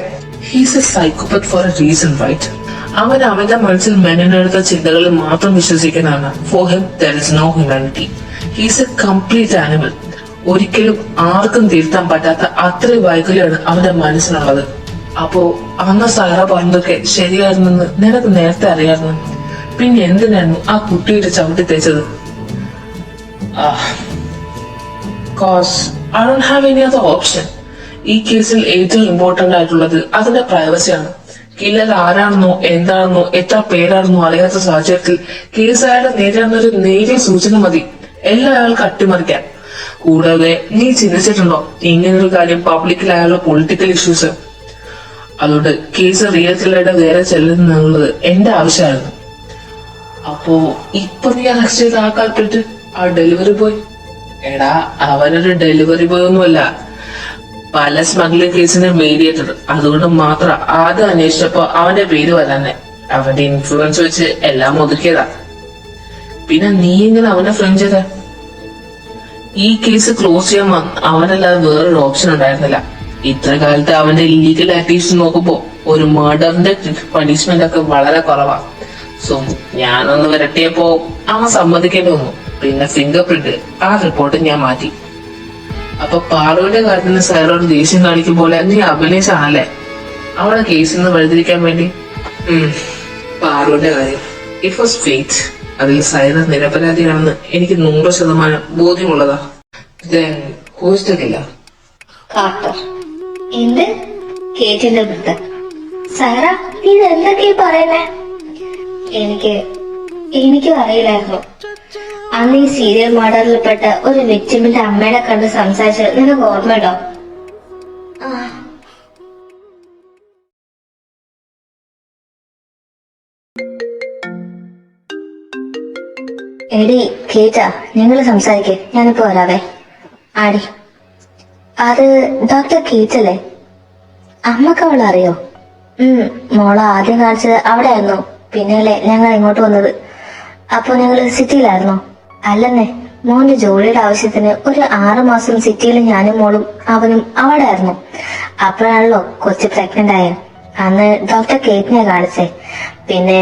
He's a psychopath for a reason, right? അവൻ അവന്റെ മനസ്സിൽ മെനഞ്ഞെടുത്ത ചിന്തകളിൽ മാത്രം വിശ്വസിക്കുന്നതാണ്. For him, there is no humanity. He's a complete animal. ഒരിക്കലും ആർക്കും തിരുത്താൻ പറ്റാത്ത അത്രയും വൈകല്യമാണ് അവന്റെ മനസ്സിനുള്ളത്. അപ്പോ അന്ന് സൈറ പറഞ്ഞതൊക്കെ ശരിയായിരുന്നെന്ന് നിനക്ക് നേരത്തെ അറിയായിരുന്നു. പിന്നെ എന്തിനായിരുന്നു ആ കുട്ടിയുടെ ചവിട്ടി തേച്ചത്? Cause I don't have any other option. ഈ കേസിൽ ഏറ്റവും ഇമ്പോർട്ടന്റ് ആയിട്ടുള്ളത് അതിന്റെ പ്രൈവസിയാണ്. കില്ലർ ആരാണെന്നോ എന്താണെന്നോ എത്ര പേരാണെന്നോ അറിയാത്ത സാഹചര്യത്തിൽ കേസ് അയാളെ നേരിടുന്നൊരു നേരിയ സൂചന മതി എല്ലാം അയാൾക്ക് അട്ടിമറിക്കാൻ. കൂടാതെ നീ ചിന്തിച്ചിട്ടുണ്ടോ ഇങ്ങനൊരു കാര്യം പബ്ലിക്കിൽ അയാളുടെ പൊളിറ്റിക്കൽ ഇഷ്യൂസ്? അതുകൊണ്ട് കേസ് റിയൽ കില്ലറുടെ വേറെ ചെല്ലുന്നുള്ളത് എന്റെ ആവശ്യമായിരുന്നു. അപ്പോ ഇപ്പൊ നീ അറസ്റ്റ് ചെയ്ത ആ കാൽപ്പെട്ട് ആ ഡെലിവറി ബോയ്, എടാ അവനൊരു ഡെലിവറി ബോയ് ഒന്നുമല്ല, പല സ്മഗ്ലിംഗ് കേസിന്റെ മീഡിയേറ്റർ. അതുകൊണ്ട് മാത്രം ആദ്യം അന്വേഷിച്ചപ്പോ അവന്റെ പേര് വരാന്നെ. അവന്റെ ഇൻഫ്ലുവൻസ് വെച്ച് എല്ലാം ഒതുക്കിയതാ. പിന്നെ നീ എങ്ങനെ അവനെ ഫ്രണ്ട് ചെയ്ത? ഈ കേസ് ക്ലോസ് ചെയ്യാൻ അവനല്ലാതെ വേറൊരു ഓപ്ഷൻ ഉണ്ടായിരുന്നില്ല. ഇത്ര കാലത്ത് അവന്റെ ഇല്ലീഗൽ ആക്ടിവിറ്റീസ് നോക്കുമ്പോ ഒരു മർഡറിന്റെ പണിഷ്മെന്റ് ഒക്കെ വളരെ കുറവാ. സോ ഞാനൊന്ന് വരട്ടിയപ്പോ അവൻ സമ്മതിക്കേണ്ടി വന്നു. പിന്നെ ഫിംഗർ പ്രിന്റ് ആ റിപ്പോർട്ട് ഞാൻ മാറ്റി. അപ്പൊ പാറുവിന്റെ കാര്യത്തിന് സൈറോട് ദേഷ്യം കാണിക്കും പോലെ നീ അഭിനയിച്ചാണല്ലേ അവളെ കേസിൽ നിന്ന് വഴുതിരിക്കാൻ വേണ്ടി? പാറുവിന്റെ കാര്യം ഇറ്റ് വാസ് ഫേറ്റ്. അതിൽ സൈറ നിരപരാധിയാണെന്ന് എനിക്ക് 100% ബോധ്യമുള്ളതാ. Then who is the killer? Carter. എന്ത്? കേറ്റിന്റെ വൃദ്ധ. സൈറ, ഇത് എന്തൊക്കെയാ പറയുന്നേ? എനിക്കും അറിയില്ലായിരുന്നു. അന്ന് ഈ സീരിയൽ മർഡറിൽപ്പെട്ട ഒരു വിക്ടിമിന്റെ അമ്മയുടെ കണ്ട് സംസാരിച്ചത് നിനക്ക് ഓർമ്മയുണ്ടോ? എടി കേറ്റാ, നിങ്ങള് സംസാരിക്കേ, ഞാനിപ്പോ വരാവേ. ആടി, അത് ഡോക്ടർ കേറ്റല്ലേ? അമ്മക്ക് അവൾ അറിയോ? മോളെ ആദ്യം കാണിച്ചത് അവിടെ ആയിരുന്നു. പിന്നെയല്ലേ ഞങ്ങൾ ഇങ്ങോട്ട് വന്നത്. അപ്പൊ ഞങ്ങള് സിറ്റിയിലായിരുന്നോ? അല്ലെന്നേ, മോന്റെ ജോലിയുടെ ആവശ്യത്തിന് ഒരു 6 മാസം സിറ്റിയിൽ ഞാനും മോളും അവനും അവിടെ ആയിരുന്നു. അപ്പോഴാണല്ലോ കൊച്ചു പ്രഗ്നന്റ് ആയ. അന്ന് ഡോക്ടർ കേറ്റിനെ കാണിച്ചേ. പിന്നെ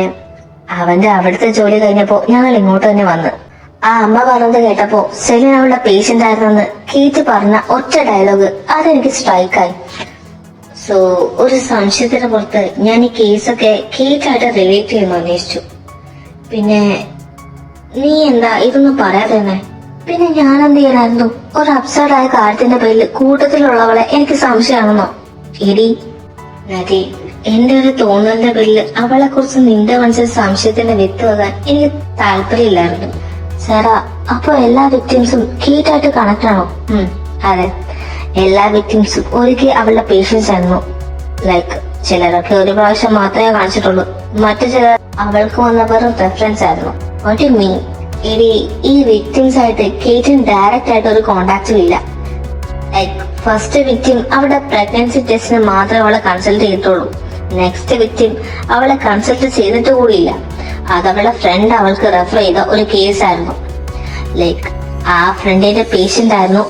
അവന്റെ അവിടുത്തെ ജോലി കഴിഞ്ഞപ്പോ ഞങ്ങൾ ഇങ്ങോട്ട് തന്നെ വന്ന്. ആ അമ്മ പറഞ്ഞത് കേട്ടപ്പോ സെലിൻ അവളുടെ പേഷ്യന്റ് ആയിരുന്നെന്ന് കേറ്റ് പറഞ്ഞ ഒറ്റ ഡയലോഗ് അതെനിക്ക് സ്ട്രൈക്കായി. സോ ഒരു സംശയത്തിന് പുറത്ത് ഞാൻ ഈ കേസൊക്കെ കേറ്റായിട്ട് റിലേറ്റ് ചെയ്യുന്നു അന്വേഷിച്ചു. പിന്നെ നീ എന്താ ഇതൊന്നും പറയാതെ തന്നെ? പിന്നെ ഞാൻ എന്ത് ചെയ്യാനായിരുന്നു? ഒരു അപ്സൈഡ് ആയ കാര്യത്തിന്റെ പേരിൽ കൂട്ടത്തിലുള്ളവളെ എനിക്ക് സംശയമാണെന്നോ? എടി നദി, എന്റെ ഒരു തോന്നലിന്റെ പേരിൽ അവളെ കുറിച്ച് നിന്റെ മനസ്സിൽ സംശയത്തിന്റെ വിത്ത് വെക്കാൻ എനിക്ക് താല്പര്യമില്ലായിരുന്നു. സാറാ, അപ്പൊ എല്ലാ വിക്ടിംസും കേറ്റായിട്ട് കണക്ട് ആണോ? അതെ, എല്ലാ വിക്ടിംസും ഒരിക്കൽ അവളുടെ പേഷ്യൻസ് ആയിരുന്നു. ലൈക്ക് ചിലരൊക്കെ ഒരു പ്രാവശ്യം മാത്രമേ കാണിച്ചിട്ടുള്ളൂ. മറ്റു ചിലർ അവൾക്ക് വന്ന വെറും റെഫറൻസ് ആയിരുന്നു. വാട്ട് യു മീൻ? എടി, ഈ വിക്ടിംസ് ആയിട്ട് കേറ്റിന് ഡയറക്റ്റ് ആയിട്ട് ഒരു കോണ്ടാക്റ്റും ഇല്ല. ലൈക്ക് ഫസ്റ്റ് വിക്ടിം അവളുടെ പ്രഗ്നൻസി ടെസ്റ്റിന് മാത്രമേ അവളെ കൺസൾട്ട് ചെയ്തിട്ടുള്ളൂ. നെക്സ്റ്റ് വിക്ടിം അവളെ കൺസൾട്ട് ചെയ്തിട്ട് കൂടിയില്ല. അത് അവളുടെ ഫ്രണ്ട് അവൾക്ക് റെഫർ ചെയ്ത ഒരു കേസായിരുന്നു. ലൈക്ക് ആ ഫ്രണ്ടിന്റെ പേഷ്യന്റ് ആയിരുന്നു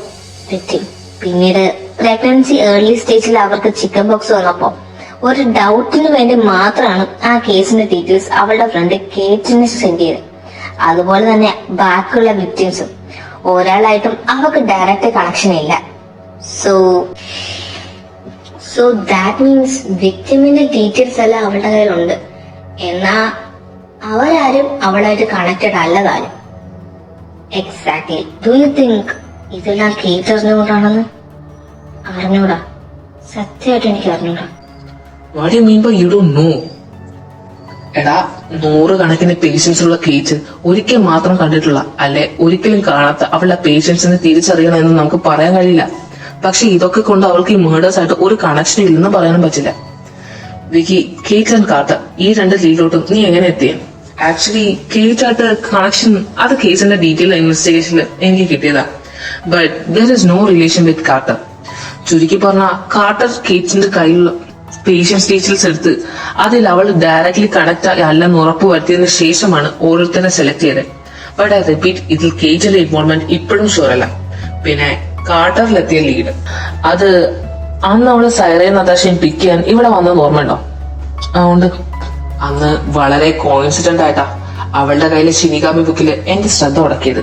വിക്ടിം. പിന്നീട് പ്രഗ്നൻസി ഏർലി സ്റ്റേജിൽ അവർക്ക് ചിക്കൻ ബോക്സ് വന്നപ്പോ ഒരു ഡൗട്ടിന് വേണ്ടി മാത്രമാണ് ആ കേസിന്റെ ഡീറ്റെയിൽസ് അവളുടെ ഫ്രണ്ട് കേറ്റിന് സെൻഡ് ചെയ്തത്. അതുപോലെ തന്നെ ബാക്കിയുള്ള വിക്ടിംസും ഒരാളായിട്ടും അവക്ക് ഡയറക്റ്റ് കണക്ഷൻ ഇല്ല. സോ ദാറ്റ് മീൻസ് വിക്ടിമിന്റെ ഡീറ്റെയിൽസ് എല്ലാം അവളുടെ കയ്യിലുണ്ട്. എന്നാ അവരാരും അവളായിട്ട് കണക്റ്റഡ് അല്ല താനും. എക്സാക്ട്ലി. ഡു യു തിങ്ക് ഇതെല്ലാം കേട്ട് അറിഞ്ഞുകൊണ്ടാണെന്ന്? അറിഞ്ഞൂടാ, സത്യമായിട്ട് എനിക്ക് അറിഞ്ഞൂടാ. What you mean by you don't know? എടാ, 100 കണക്കിന് പേഷ്യൻസ് ഉള്ള കേറ്റ് ഒരിക്കൽ മാത്രം കണ്ടിട്ടുള്ള അല്ലെ ഒരിക്കലും കാണാത്ത അവളുടെ പേഷ്യൻസിനെ തിരിച്ചറിയണമെന്ന് നമുക്ക് പറയാൻ കഴിയില്ല. പക്ഷെ ഇതൊക്കെ കൊണ്ട് അവൾക്ക് ഈ മേഡേഴ്സ് ആയിട്ട് ഒരു കണക്ഷൻ ഇല്ലെന്ന് പറയാനും പറ്റില്ല. വിക്കി, കേറ്റ് ആൻഡ് കാർട്ടർ ഈ 2 ലീഡിലോട്ടും നീ എങ്ങനെ എത്തിയ? ആക്ച്വലി കേറ്റ് ആയിട്ട് കണക്ഷൻ അത് കേസിന്റെ ഡീറ്റെയിൽ ഇൻവെസ്റ്റിഗേഷനിൽ എനിക്ക് കിട്ടിയതാ. But there is no relation with Carter. ചുരുക്കി പറഞ്ഞ കാർട്ടർ കേറ്റ്സിന്റെ കയ്യിലുള്ള പേഷ്യൻസ് ഡീറ്റെയിൽസ് എടുത്ത് അതിൽ അവൾ ഡയറക്ട്ലി കണക്ട് അല്ലെന്ന് ഉറപ്പ് വരുത്തിയതിനു ശേഷമാണ് ഓരോരുത്തരെ സെലക്ട് ചെയ്തത്. ബട്ട് ഐ റിപ്പീറ്റ്, ഇതിൽ കേറ്റിന്റെ ഇൻവോൾവ്മെന്റ് ഇപ്പോഴും ഷുവർ അല്ല. പിന്നെ കാർട്ടറിലെത്തിയ ലീഡ്, അത് അന്ന് അവള് സൈറയും നതാശയും പിക്ക് ചെയ്യാൻ ഇവിടെ വന്നത് ഓർമ്മയുണ്ടോ? അതുകൊണ്ട് അന്ന് വളരെ കോയിൻസിഡന്റ് ആയിട്ടാ അവളുടെ കയ്യിലെ ഷിനിഗാമി ബുക്കില് എന്റെ ശ്രദ്ധ ഉടക്കിയത്.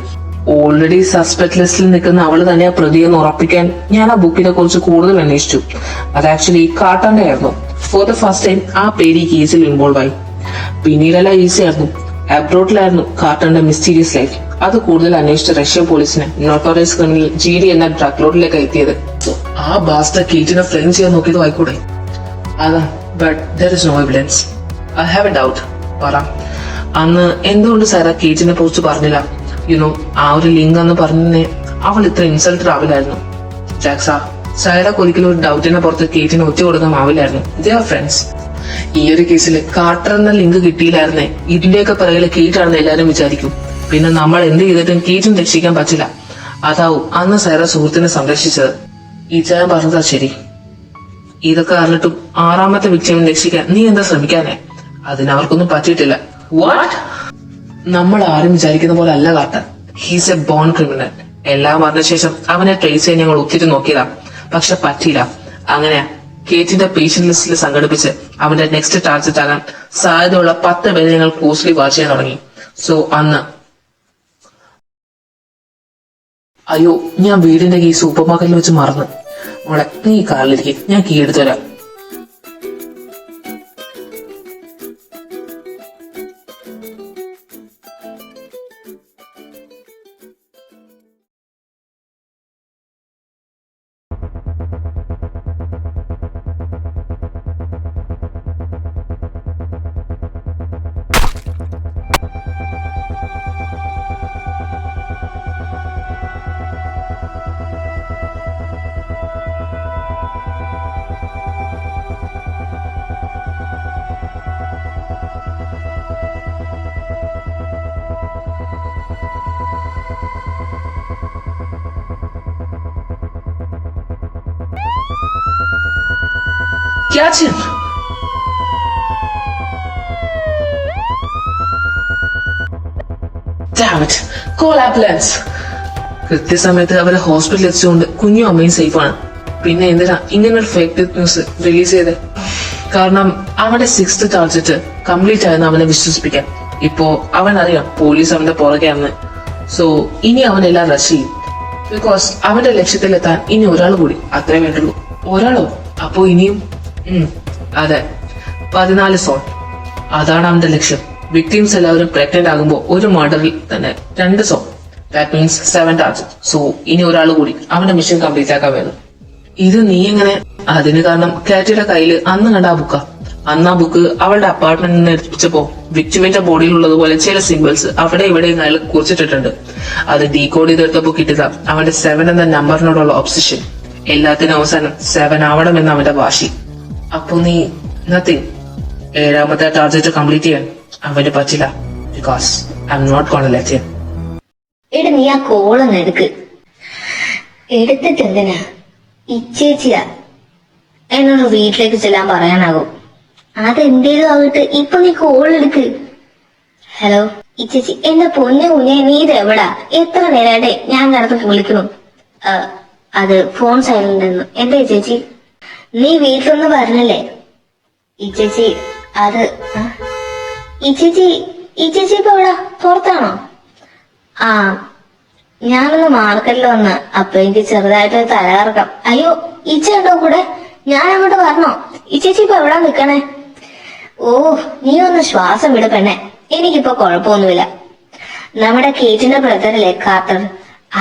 ഓൾറെഡി സസ്പെക്ട് ലിസ്റ്റിൽ നിൽക്കുന്ന അവള് തന്നെയാ പ്രതിയെന്ന് ഉറപ്പിക്കാൻ ഞാൻ ആ ബുക്കിനെ കുറിച്ച് കൂടുതൽ അന്വേഷിച്ചു. അത് ആക്ച്വലി കാർട്ടറിന്റെ ആയിരുന്നു. ഫോർ ദ ഫസ്റ്റ് ടൈം ആ പേര് ഈ കേസിൽ ഇൻവോൾവ് ആയി. പിന്നീടെല്ലാം ഈസി ആയിരുന്നു. അബ്രോഡിലായിരുന്നു കാർട്ടറിന്റെ മിസ്റ്റീരിയസ് ലൈഫ്. അത് കൂടുതൽ അന്വേഷിച്ച റഷ്യൻ പോലീസിനെ നോട്ടോറിയസ് ക്രിമിനൽ GD എന്ന ഡ്രഗ് ലോഡിലേക്ക് എത്തിയത്. ആ ബാസ്റ്റർ കേറ്റിനെ ഫ്ലെയിം ചെയ്യാൻ നോക്കിയത് ആയിക്കൂടെ? അതാ. But there is no evidence. I have a doubt. പറ, അന്ന് എന്തുകൊണ്ട് സാറാ കേറ്റിനെ കുറിച്ച് പറഞ്ഞില്ല? യുനോ, ആ ഒരു ലിങ്ക് എന്ന് പറഞ്ഞേ അവൾ ഇത്ര ഇൻസൾട്ടഡ് ആവില്ലായിരുന്നു. ജാക്സ, സൈറക്ക് ഒരിക്കലും ഒരു ഡൗട്ടിനെ പുറത്ത് കേറ്റിന് ഒറ്റ കൊടുക്കാൻ ആവില്ലായിരുന്നു. They are friends. ഈ ഒരു കേസിൽ കാർട്ടർ എന്ന ലിങ്ക് കിട്ടിയില്ലായിരുന്നേ ഇതിന്റെയൊക്കെ പിറകില് കേറ്റാണെന്ന് എല്ലാരും വിചാരിക്കും. പിന്നെ നമ്മൾ എന്ത് ചെയ്തിട്ടും കേറ്റിന് രക്ഷിക്കാൻ പറ്റില്ല. അതാവും അന്ന് സൈറ സുഹൃത്തിനെ സംരക്ഷിച്ചത്. ഈ ചാൻ പറഞ്ഞതാ ശരി. ഇതൊക്കെ അറിഞ്ഞിട്ടും 6ാമത്തെ വിക്ടിമിനെ രക്ഷിക്കാൻ നീ എന്താ ശ്രമിക്കാനേ? അതിനവർക്കൊന്നും പറ്റിയിട്ടില്ല. വാട്ട്? നമ്മൾ ആരും വിചാരിക്കുന്ന പോലെ അല്ല Carter. He's a born criminal. എല്ലാം പറഞ്ഞ ശേഷം അവനെ ട്രേസ് ചെയ്യാൻ ഞങ്ങൾ ഒത്തിരി നോക്കിയതാ, പക്ഷെ പറ്റിയില്ല. അങ്ങനെയാ കേറ്റിന്റെ പേഷ്യന്റ് ലിസ്റ്റിൽ സംഘടിപ്പിച്ച് അവന്റെ നെക്സ്റ്റ് ടാർഗറ്റ് ആകാൻ സാധ്യതയുള്ള 10 പേരെ ഞങ്ങൾ ക്ലോസ്ലി വാച്ച് ചെയ്യാൻ തുടങ്ങി. സോ അന്ന് അയ്യോ, ഞാൻ വീടിന്റെ കീ സൂപ്പർ മാർക്കറ്റിൽ വെച്ച് മറന്നു. മോളെ, നീ കാറിലിരിക്കും, ഞാൻ കീ എടുത്തു തരാം. Catch him! Damn it! Call ambulance! കൃത്യസമയത്ത് അവരെ ഹോസ്പിറ്റലിൽ എത്തിച്ചുകൊണ്ട് കുഞ്ഞും അമ്മയും സേഫാണ്. പിന്നെ എന്തിനാ ഇങ്ങനൊരു ഫേക്ക് ന്യൂസ് റിലീസ് ചെയ്ത്? കാരണം അവന്റെ 6th ടാർഗറ്റ് കംപ്ലീറ്റ് ആയെന്ന് അവനെ വിശ്വസിപ്പിക്കാൻ. ഇപ്പോ അവൻ അറിയാം പോലീസ് അവന്റെ പുറകെയാണെന്ന്. സോ ഇനി അവനെല്ലാം റഷ് ചെയ്യും. ബിക്കോസ് അവന്റെ ലക്ഷ്യത്തിലെത്താൻ ഇനി ഒരാൾ കൂടി, അത്രേ വേണ്ടുള്ളൂ. ഒരാളോ? അപ്പോ ഇനിയും അതെ, 14 സോൺ. അതാണ് അവന്റെ ലക്ഷ്യം. വിക്ടിംസ് എല്ലാവരും പ്രഗ്നന്റ് ആകുമ്പോൾ ഒരു മർഡറിൽ തന്നെ 2 zone. That means 7 target. So ഇനി ഒരാൾ കൂടി അവന്റെ മിഷൻ കംപ്ലീറ്റ് ആക്കാൻ വേണം. ഇത് നീ എങ്ങനെ? അതിന് കാരണം കാറ്റിയുടെ കയ്യില് അന്ന് കണ്ട ആ ബുക്കാ. അന്ന് ആ ബുക്ക് അവളുടെ അപ്പാർട്ട്മെന്റിൽ നിന്ന് എടുപ്പിച്ചപ്പോ വിക്ടിമിന്റെ ബോഡിയിലുള്ളതുപോലെ ചില സിംബിൾസ് അവിടെ ഇവിടെയും അയാൾ കുറിച്ചിട്ടിട്ടുണ്ട്. അത് ഡീകോഡ് ചെയ്തെടുത്തപ്പോ കിട്ടിയതാ അവന്റെ 7 എന്ന നമ്പറിനോടുള്ള ഒബ്സഷൻ. എല്ലാത്തിനും അവസാനം 7 ആവണമെന്ന് അവന്റെ വാശി. അപ്പൊ നീ നത്തിങ്. 7ാമത്തെ ടാർഗറ്റ് കംപ്ലീറ്റ് ചെയ്യാൻ അവന് പറ്റില്ല. Because I am not gonna let him. എടാ, നീ ആ കോളൊന്ന് എടുക്ക്. എടുത്തിട്ട് എന്തിനാ? ഇച്ചേച്ചിയാ എന്നോട് വീട്ടിലേക്ക് ചെല്ലാൻ പറയാനാകും. അതെന്തേലും ആകട്ടെ, ഇപ്പൊ നീ കോൾ എടുക്ക്. ഹലോ ഇച്ചേച്ചി, എന്റെ പൊന്നെ കുഞ്ഞെ, നീ ഇത് എവിടാ? എത്ര നേരമായിട്ടെ ഞാൻ നേരത്തെ വിളിക്കണു. അത് ഫോൺ സൈലന്റ് ആയിരുന്നു. എന്താ ചേച്ചി? നീ വീട്ടിലൊന്നും പറഞ്ഞല്ലേ? ഇച്ചേച്ചി അത് ഇച്ചേച്ചി ഇപ്പൊ എവിടാ? പുറത്താണോ? ഞാനൊന്ന് മാർക്കറ്റിൽ വന്ന് അപ്പൊ എനിക്ക് ചെറുതായിട്ട് തലകറക്കം. അയ്യോ, ഇച്ച ഉണ്ടോ കൂടെ? ഞാൻ അങ്ങോട്ട് വരണോ? ഈ ചേച്ചി ഇപ്പൊ എവിടാ നിക്കണേ? ഓ, നീ ഒന്ന് ശ്വാസം വിട പെണ്ണെ. എനിക്കിപ്പോ കുഴപ്പമൊന്നുമില്ല. നമ്മുടെ കേറ്റിന്റെ ബ്രദറിലെ കാർട്ടർ,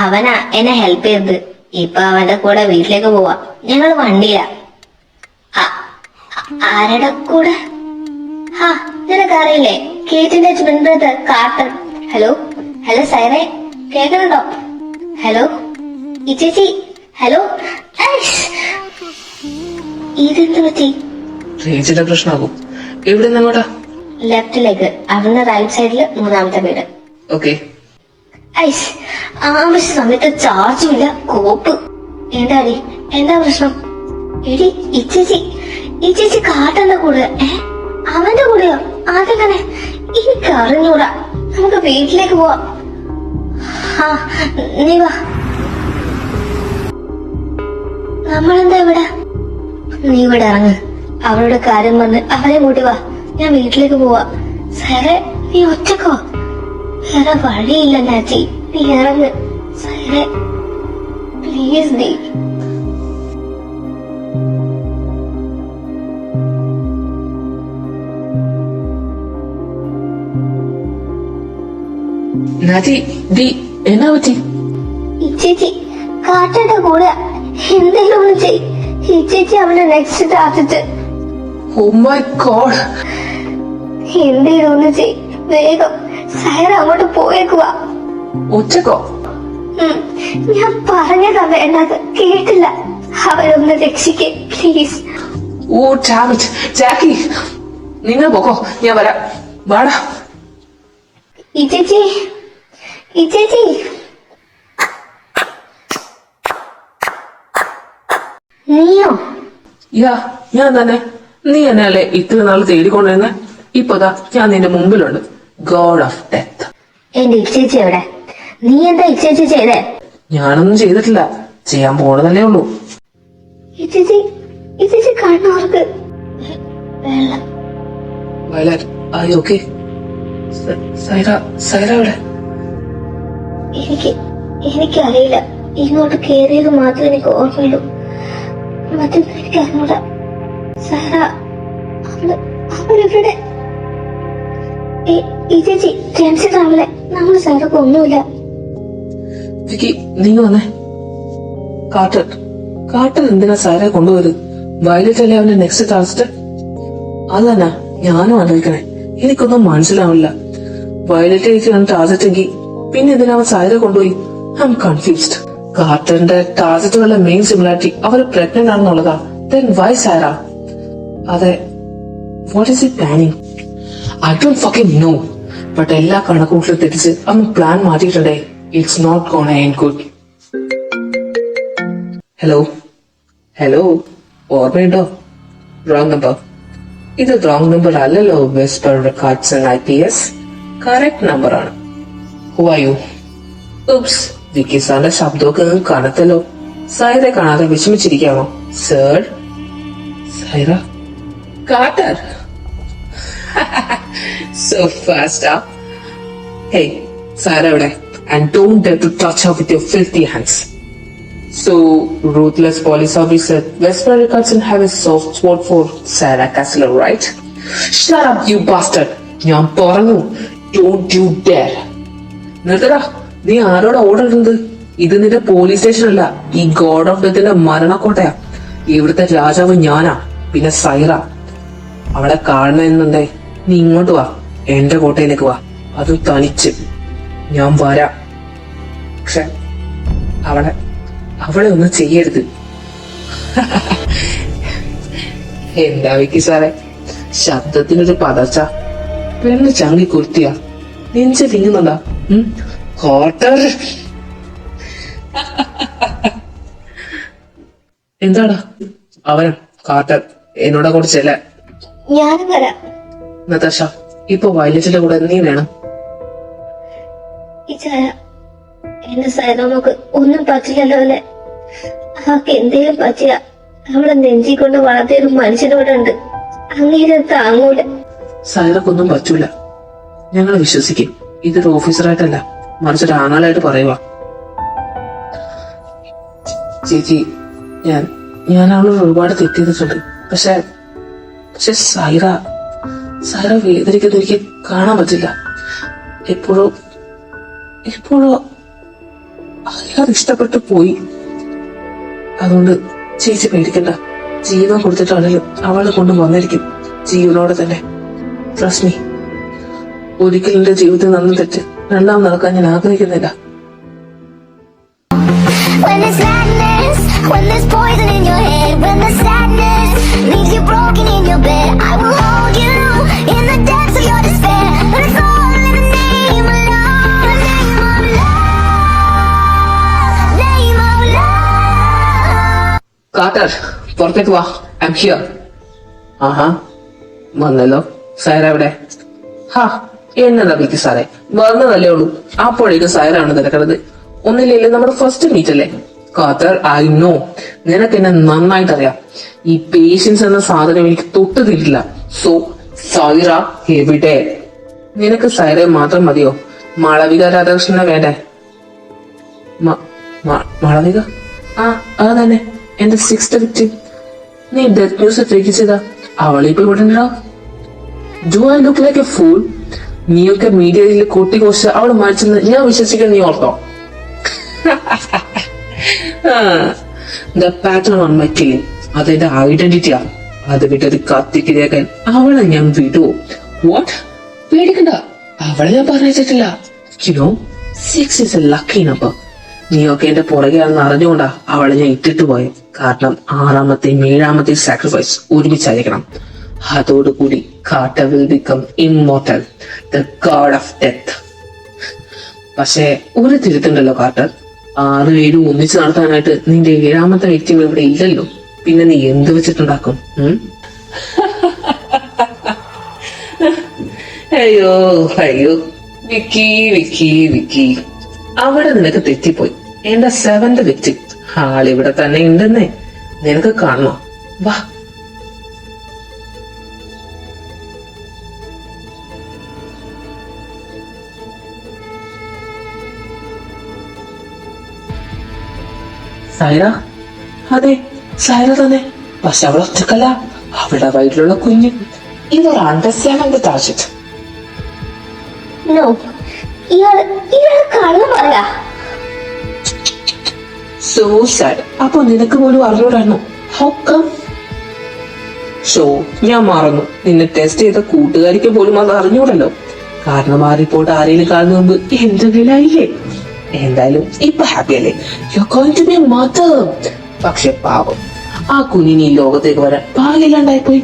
അവനാ എന്നെ ഹെൽപ്പ് ചെയ്തത്. ഇപ്പൊ അവന്റെ കൂടെ വീട്ടിലേക്ക് പോവാ. ഞങ്ങൾ വണ്ടിയിലാ. ആരുടെ കൂടെ? ഹാ, നിനക്കറിയില്ലേ, കേറ്റിന്റെ twin brother Carter. Hello hello സൈറേ, കേൾക്കുന്നുണ്ടോ? ഹലോ ഈ ചേച്ചി, ഹലോ. ഇതെന്ത് പറ്റി? റേഞ്ചിന്റെ പ്രശ്നമാകും. എവിടെ നിന്നങ്ങോട്ടാ? ലെഫ്റ്റിലേക്ക്, അവിടുന്ന് റൈറ്റ് സൈഡില് മൂന്നാമത്തെ വീട്. ഓക്കെ. ഐസ്, ആവശ്യ സമയത്ത് ചാർജും ഇല്ല, കോപ്പ്. എന്താടി, എന്താ പ്രശ്നം? എടി ഈ ചേച്ചി കാട്ടന്റെ കൂടെ. അവന്റെ കൂടെയോ? അതെങ്ങനെ? എനിക്ക് അറിഞ്ഞൂടാ. നമുക്ക് വീട്ടിലേക്ക് പോവാം. ആ, നീ വാ. നമ്മളെന്താ ഇവിടെ? നീ ഇവിടെ ഇറങ്ങ്. അവരുടെ കാര്യം പറഞ്ഞ് അവരെ കൂട്ടി വാ. ഞാൻ വീട്ടിലേക്ക് പോവാ. സൈറേ, നീ ഒറ്റക്കോ? വേറെ വഴിയില്ല നാച്ചി, നീ ഇറങ്ങ്. സൈറേ പ്ലീസ് നീ. നാറ്റി, ഡി എന്നാ പറ്റി? ഈ ചേച്ചി കാട്ടന്റെ കൂടെ. എന്തെങ്കിലും ഒന്ന് ചെയ്. ഈ ചേച്ചി അവന്റെ next target. Oh my god. എന്തെങ്കിലും ഒന്ന് ചെയ് വേഗം. സൈറ അങ്ങോട്ട് പോയേക്കുവാ. ഒറ്റക്കോ? ഞാൻ പറഞ്ഞതാ വേണ്ടത്, കേട്ടില്ല. അവരൊന്ന് രക്ഷിക്കേ പ്ലീസ്. Oh dammit. ജാക്കി, നിങ്ങൾ പോക്കോ, ഞാൻ വരാം. വാടാ. ഈ ചേച്ചി. നീയോ? യാ, ഞാൻ തന്നെ. നീ എന്നല്ലേ ഇത്ര നാൾ തേടിക്കൊണ്ടിരുന്നെ? ഇപ്പതാ ഞാൻ നിന്റെ മുമ്പിലുണ്ട്. God of death. എന്റെ ഇച്ചേച്ചി എവിടെ? നീ എന്താ ഇച്ചേച്ചി ചെയ്തേ? ഞാനൊന്നും ചെയ്തിട്ടില്ല, ചെയ്യാൻ പോണതല്ലേ ഉള്ളൂ. ഇച്ചേച്ചി കണ്ണവർക്ക് വെള്ളം. വയലറ്റ്, ആയി ഓക്കെ? സൈറ എവിടെ? എനിക്കറിയില്ല. ഇങ്ങോട്ട് കേറിയത് മാത്രമേ എനിക്ക് ഓർമ്മയുള്ളൂ. മറ്റൊന്നും എനിക്ക് അറിഞ്ഞൂടാ. സൈറ അവളിവിടെ. ഈ ചേച്ചി ടെൻഷൻ ആവല്ലേ, നമ്മള് സൈറക്ക് ഒന്നുമില്ല. വിക്കി, നീ വന്നേ. കാട്ടർ എന്തിനാ സൈറയെ കൊണ്ടുപോയത്? വയലറ്റ് അല്ലേ അവന്റെ നെക്സ്റ്റ് ടാസ്ക്? അത് തന്നെ ഞാനും ആലോചിക്കണേ. എനിക്കൊന്നും മനസ്സിലാവില്ല. വയലറ്റിലേക്കാണ് ടാർഗറ്റ് എങ്കിൽ പിന്നെ എന്തിനാ അവൻ സൈറയെ കൊണ്ടുപോയി? I'm confused. കാർട്ടറിന്റെ ടാർഗറ്റുകളുടെ മെയിൻ സിമിലാരിറ്റി അവർ പ്രഗ്നന്റ് ആണെന്നുള്ളതാ. Then why Sarah? അതെ, what is he planning? I don't fucking know. But എല്ലാ കണക്കൂട്ടിലും തെറ്റിച്ച് അവൻ പ്ലാൻ മാറ്റിയിട്ടുണ്ടേ. It's not gonna end good. Hello, ഓർമ്മയുണ്ടോ? Wrong number. ഇത് റോങ് നമ്പർ അല്ലല്ലോ. Vesper records and IPS correct number ആണ്. Who are you? Oops, Vicky സാറിന്റെ ശബ്ദമൊക്കെ കനത്തല്ലോ. സൈറെ കാണാതെ വിഷമിച്ചിരിക്കാമോ sir? Saira, Carter. So fast, huh? Hey, Sarah എവിടെ? And don't dare to touch her with your filthy hands. So, ruthless police officer, Vesper Richardson have a soft spot for Sarah Kessler, right? Shut up, you bastard! ഞാൻ പറഞ്ഞു, don't you dare. നിർത്തടാ, നീ ആരോടാ order ഇടുന്നത്? ഇത് നിന്റെ police station അല്ല, ഈ ഗോഡ് ഓഫ് ഡെത്തിന്റെ മരണക്കോട്ടയാ. ഇവിടുത്തെ രാജാവ് ഞാനാ, പിന്നെ സൈറ. അവളെ കാണണമെന്നുണ്ടേ നീ ഇങ്ങോട്ട് വാ, എന്റെ കോട്ടയിലേക്ക് വാ. അത് തനിച്ച്. ഞാൻ വരാം, പക്ഷെ അവളെ ഒന്നും ചെയ്യരുത്. എന്താ വിക്കി സാറേ, ശബ്ദത്തിനൊരു പതച്ച. പെണ്ണ് ചങ്കി കുർത്തിയാ, നെഞ്ച തിങ്ങുന്നുണ്ടാ? കോട്ടർ. എന്താടാ? അവൻ കാർട്ടർ എന്നോട് കൂടെ ചെല്ല. ഞാനും വരാം. നതാഷ, ഇപ്പൊ വയലറ്റിന്റെ കൂടെ നീ വേണം. എന്റെ സൈറോമക്ക് ഒന്നും പറ്റില്ലല്ലോ അല്ലെ? അവർക്ക് എന്തേലും പറ്റിയ അവളെ നെഞ്ചി കൊണ്ട് വളർത്തിയൊരു മനുഷ്യനോടെ ഉണ്ട്. അങ്ങനെ താങ്ങൂല. സൈറക്കൊന്നും പറ്റൂല, ഞങ്ങൾ വിശ്വസിക്കും. ഇതൊരു ഓഫീസറായിട്ടല്ല, മറിച്ചൊരു ആണാളായിട്ട് പറയുക. ചേച്ചി, ഞാൻ അവളോട് ഒരുപാട് തെറ്റ് ചെയ്തിട്ടുണ്ട്. പക്ഷെ സൈറ വേദനിക്കുന്നത് എനിക്ക് കാണാൻ പറ്റില്ല. എപ്പോഴോ അയാൾ ഇഷ്ടപ്പെട്ടു പോയി. അതുകൊണ്ട് ചേച്ചി പേടിക്കണ്ട. ജീവൻ കൊടുത്തിട്ടാണെങ്കിലും അവളെ കൊണ്ട് വന്നിരിക്കും ജീവനോടെ തന്നെ. Trust me. ഒരിക്കലും എന്റെ ജീവിതത്തിൽ നടന്ന തെറ്റ് രണ്ടാം നടക്കാൻ ഞാൻ ആഗ്രഹിക്കുന്നില്ല. When there's sadness, when there's poison in your head, when the sadness leaves you broken in your bed, I will hold you in the depths of your despair. But it's all in the name of love, name of love, name of love. Carter, പുറത്തേക്ക് വാ. I am here. ആഹാ, വന്നല്ലോ. സൈറ എവിടെ? ഹാ, എന്നതാ വിളിക്ക് സാറേ, വന്നതല്ലേ ഉള്ളൂ. അപ്പോഴേക്കും സൈറാണ് തിരക്കണത്. ഒന്നില്ലെങ്കിൽ നമ്മുടെ ഫസ്റ്റ് മീറ്റ് അല്ലേ? കാർട്ടർ, ഐ നോ, നിനക്ക് എന്നെ നന്നായിട്ട് അറിയാം. ഈ പേഷ്യൻസ് എന്ന സാധനം എനിക്ക് തൊട്ട് തിരില്ല. സോ സൈറ എവിടെ? നിനക്ക് സൈറയെ മാത്രം മതിയോ? മാളവിക രാധാകൃഷ്ണനെ വേണ്ടേ? മാളവിക? ആ, അത് തന്നെ, എന്റെ 6th വിക്ടിം. നീ ഡെത്ത് ന്യൂസ് പ്രേക്ഷിച്ചതാ. അവളിപ്പോ ഇവിടെ ഉണ്ടാവും. Do I look like A fool? നീയൊക്കെ മീഡിയയിൽ കൂട്ടിക്കൊഴിച്ച് അവള് മരിച്ചെന്ന് ഞാൻ വിശ്വസിക്കാൻ നീ ortho? The pattern on my killing, അതെന്റെ ഐഡന്റിറ്റിയാ. അത് വിട്ടത് കത്തിക്കിരയാക്കാൻ അവളെ ഞാൻ വിടുവോ? വാട്ട്? പേടിക്കണ്ട, അവളെ ഞാൻ പറഞ്ഞിട്ടില്ല. You know 6 is a lucky number. നീയൊക്കെ എന്റെ പുറകെയാണെന്ന് അറിഞ്ഞുകൊണ്ടാ അവളെ ഞാൻ ഇട്ടിട്ട് പോയെ. കാരണം 6ാമത്തെയും 7ാമത്തെയും സാക്രിഫൈസ് ഒരുമിച്ചായിരിക്കണം. അതോടുകൂടി Carter will become immortal, the god of death. പക്ഷേ ഒരു തിരുത്തുണ്ടല്ലോ കാർട്ടർ, 6, 7 ഒന്നിച്ച് നടത്താനായിട്ട് നിന്റെ 7ാമത്തെ വ്യക്തിയും ഇവിടെ ഇല്ലല്ലോ. പിന്നെ നീ എന്ത് വെച്ചിട്ടുണ്ടാക്കും? അയ്യോ അയ്യോ, വിക്കി വിക്കി വിക്കി, അവിടെ നിനക്ക് തെറ്റിപ്പോയി. എന്റെ 7th വ്യക്തി ആളിവിടെ തന്നെ ഉണ്ടെന്നേ നിനക്ക് കാണണോ? വാ. സൈറ? അതെ, സൈറ തന്നെ. പക്ഷെ അവൾ ഒറ്റക്കല്ല, അവളുടെ വയറ്റിലുള്ള കുഞ്ഞ്. ഇവരാണ് the 7th target. നോ, ഇയാള് കള്ളം പറയാ. So sad. അപ്പൊ നിനക്ക് പോലും അറിഞ്ഞൂടായിരുന്നു. How come? ഞാൻ മറന്നു. നിന്നെ ടെസ്റ്റ് ചെയ്ത കൂട്ടുകാരിക്ക് പോലും അത് അറിഞ്ഞൂടല്ലോ. കാരണം ആ റിപ്പോർട്ട് ആരെങ്കിലും കാണുന്ന മുമ്പ് എന്റെ വിലയില്ലേ. എന്തായാലും ഇപ്പൊ ഹാപ്പി അല്ലേ? You're going to be a mother. പക്ഷെ പാവം, ആ കുഞ്ഞിന് ഈ ലോകത്തേക്ക് വരാൻ ഭാഗ്യമില്ലാണ്ടായിപ്പോയി.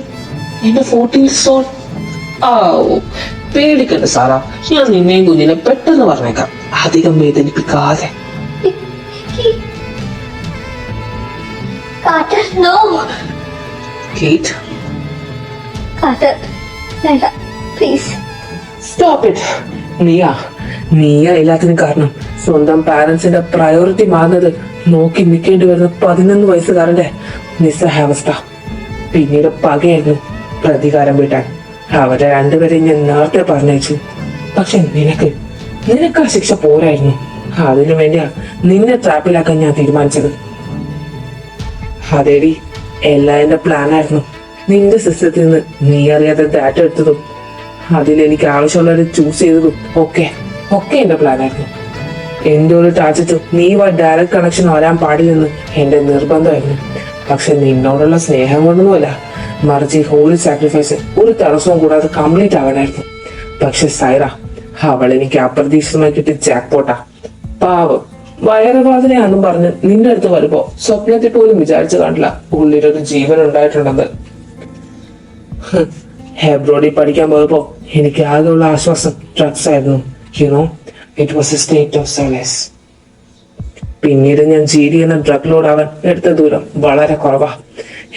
എന്റെ 14th soul. പേടിക്കണ്ട സാറാ, ഞാൻ നിന്നെയും കുഞ്ഞിനെ പെട്ടെന്ന് പറഞ്ഞേക്കാം, അധികം വേദനിപ്പിക്കാതെ. Carter, no. കേറ്റ്, കാർട്ടർ, വേണ്ട, പ്ലീസ്. Stop it. നീയാ എല്ലാത്തിനും കാരണം. സ്വന്തം പാരന്റ്സിന്റെ പ്രയോറിറ്റി മാറുന്നത് നോക്കി നിൽക്കേണ്ടി വരുന്ന 11 വയസ്സുകാരന്റെ നിസ്സഹാവസ്ഥ. പിന്നീട് പകയായിരുന്നു പ്രതികാരം വീട്ടാൻ. അവരെ രണ്ടുപേരെയും ഞാൻ നേരത്തെ പറഞ്ഞയച്ചു. പക്ഷെ നിനക്ക് ആ ശിക്ഷ പോരായിരുന്നു. അതിനു വേണ്ടിയാ നിന്നെ ട്രാപ്പിലാക്കാൻ ഞാൻ തീരുമാനിച്ചത്. അതേടി, എല്ലാം എന്റെ പ്ലാനായിരുന്നു. നിന്റെ സിസ്റ്റത്തിൽ നിന്ന് നീ അറിയാതെ ഡാറ്റ എടുത്തതും അതിലെനിക്ക് ആവശ്യമുള്ളവരെ ചൂസ് ചെയ്തതും ഒക്കെ എന്റെ പ്ലാനായിരുന്നു. എന്റെ ഒരു ടാർജറ്റും നീ ഡയറക്റ്റ് കണക്ഷൻ വരാൻ പാടില്ലെന്ന് എന്റെ നിർബന്ധമായിരുന്നു. പക്ഷെ നിന്നോടുള്ള സ്നേഹം കൊണ്ടൊന്നുമല്ല, മറിച്ച് ഈ ഹോളി സാക്രിഫൈസ് ഒരു തടസ്സവും കൂടാതെ കംപ്ലീറ്റ് ആവാനായിരുന്നു. പക്ഷെ സൈറ, അവൾ എനിക്ക് അപ്രതീക്ഷിതമായി കിട്ടിയ ജാക്ക്പോട്ടാ. പാവം, വയറുവേദനയാണെന്നും പറഞ്ഞ് നിന്റെ അടുത്ത് വരുമ്പോ സ്വപ്നത്തിൽ പോലും വിചാരിച്ചു കാണില്ല ഉള്ളിലൊരു ജീവൻ ഉണ്ടായിട്ടുണ്ടെന്ന്. ഹെബ്രോഡിൽ പഠിക്കാൻ പോയപ്പോ എനിക്ക് ആകെയുള്ള ആശ്വാസം ഡ്രഗ്സ് ആയിരുന്നു. You know, it was a state of solace. പിന്നീട് ഞാൻ GD എന്ന ഡ്രഗ് ലോഡ് ആവാൻ എടുത്ത ദൂരം വളരെ കുറവാ.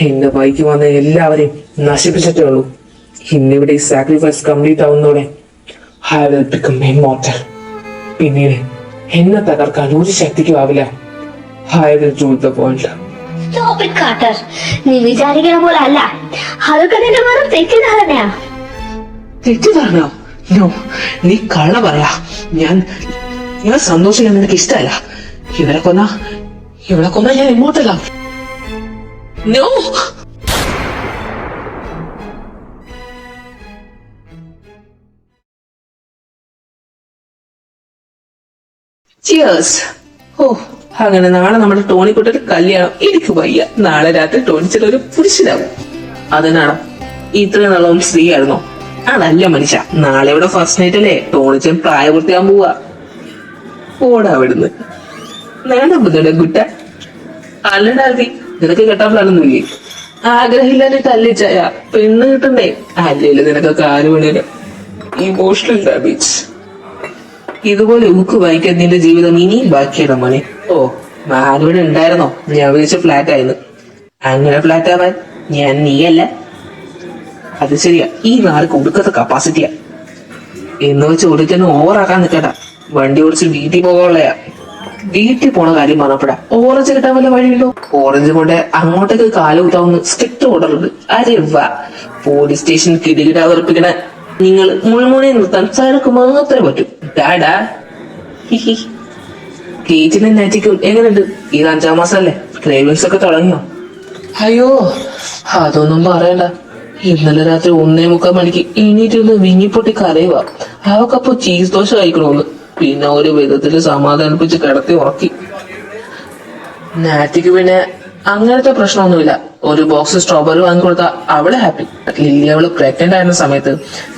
എന്റെ ബൈക്ക് വന്ന എല്ലാവരെയും നശിപ്പിച്ചിട്ടേ ഉള്ളൂ. ഇന്നിവിടെ ഈ സാക്രിഫൈസ് കംപ്ലീറ്റ് ആവുന്നതോടെ ഐ വിൽ ബിക്കം ഇമ്മോർട്ടൽ. പിന്നീട് എന്നെ തകർക്കാൻ ഒരു ശക്തിക്കും ആവില്ല. I will rule the world. Stop it, Carter. നീ വിചാരിക്കണ പോലെ അല്ല, അതൊക്കെ നിന്റെ വെറും തെറ്റിദ്ധാരണയാ. തെറ്റിദ്ധാരണയോ? നോ, നീ കള്ള പറയാ. ഞാൻ സന്തോഷിക്കാൻ നിനക്ക് ഇഷ്ടമല്ല. ഇവരെ കൊന്ന ഇവിടെ കൊന്ന ഞാൻ ഇങ്ങോട്ടല്ല. നോ. ചിയേഴ്സ്. ഓ, അങ്ങനെ നാളെ നമ്മുടെ ടോണിക്കുട്ടൊരു കല്യാണം. എനിക്ക് വയ്യ. നാളെ രാത്രി ടോണിച്ചൊരു പുരുഷനാവും. അതിനാണ് ഇത്രയും നാളും സ്ത്രീ ആയിരുന്നോ? അതല്ല മനുഷ്യ. നാളെ ഇവിടെ ഫസ്റ്റ് നൈറ്റ് അല്ലേ? ടോണിച്ചൻ പ്രായപൂർത്തിയാൻ പോവാ. ഓടാ അവിടുന്ന്. നേടാൻ ബുദ്ധ കുട്ട. അല്ലടാതി, നിനക്ക് കെട്ടാൻ പ്ലാനൊന്നുമില്ലേ? ആഗ്രഹമില്ലാതെ തല്ലിച്ചായ പെണ്ണ് കിട്ടണ്ടേ? അല്ലേല് നിനക്ക് കാല് പണിയല്ല. Emotional damage. ഇതുപോലെ ഊക്ക് വായിക്കാൻ നിന്റെ ജീവിതം ഇനിയും ബാക്കിയിടാൻ മോനെ. ഓ, മഹാനവിടെ ഉണ്ടായിരുന്നോ? ഞാൻ വിളിച്ച ഫ്ലാറ്റ് ആയിരുന്നു. അങ്ങനെ ഫ്ലാറ്റ് ആവാൻ ഞാൻ നീയല്ല. അത് ശരിയാ, ഈ നാല് കൊടുക്കത്ത കപ്പാസിറ്റിയാ. എന്ന് വെച്ച് ഓടിച്ചൊന്നും ഓവറാക്കാൻ നിൽക്കണ്ട. വണ്ടി ഓടിച്ച് വീട്ടിൽ പോകാനുള്ളയാ. വീട്ടിൽ പോണ കാര്യം പറഞ്ഞപ്പോഴാ ഓറഞ്ച് കിട്ടാൻ വല്ല വഴിയുണ്ടോ? ഓറഞ്ച് കൊണ്ട് അങ്ങോട്ടേക്ക് കാല് കുത്താവുന്ന സ്ട്രിക്റ്റ് ഓർഡർ ഉണ്ട്. അരെ വാ, പോലീസ് സ്റ്റേഷൻ കിടുകിട ഉറപ്പിക്കണ നിങ്ങൾ മുൾമുനെ നിർത്താൻ സാർക്ക് മാത്രമേ പറ്റൂ. ഡാഡാ കേറ്റിനും നാറ്റിക്കും എങ്ങനെയുണ്ട്? ഇത് 5ാം മാസമല്ലേ? ക്രേവിങ്സ് ഒക്കെ തുടങ്ങിയോ? അയ്യോ, അതൊന്നും പറയണ്ട. ഇന്നലെ രാത്രി 1:45 മണിക്ക് എണീറ്റിരുന്ന് വിങ്ങിപ്പൊട്ടി കരയുക. അവക്കപ്പോ ചീസ് ദോശ കഴിക്കണമെന്ന്. പിന്നെ ഒരു വിധത്തില് സമാധാനിപ്പിച്ച് കിടത്തി ഉറക്കി. നാറ്റിക്ക് പിന്നെ അങ്ങനത്തെ പ്രശ്നമൊന്നുമില്ല. ഒരു ബോക്സ് സ്ട്രോബെറി വാങ്ങിക്കൊടുത്താ അവള് ഹാപ്പി. ലില്ലി അവള് പ്രഗ്നന്റ് ആയിരുന്ന സമയത്ത്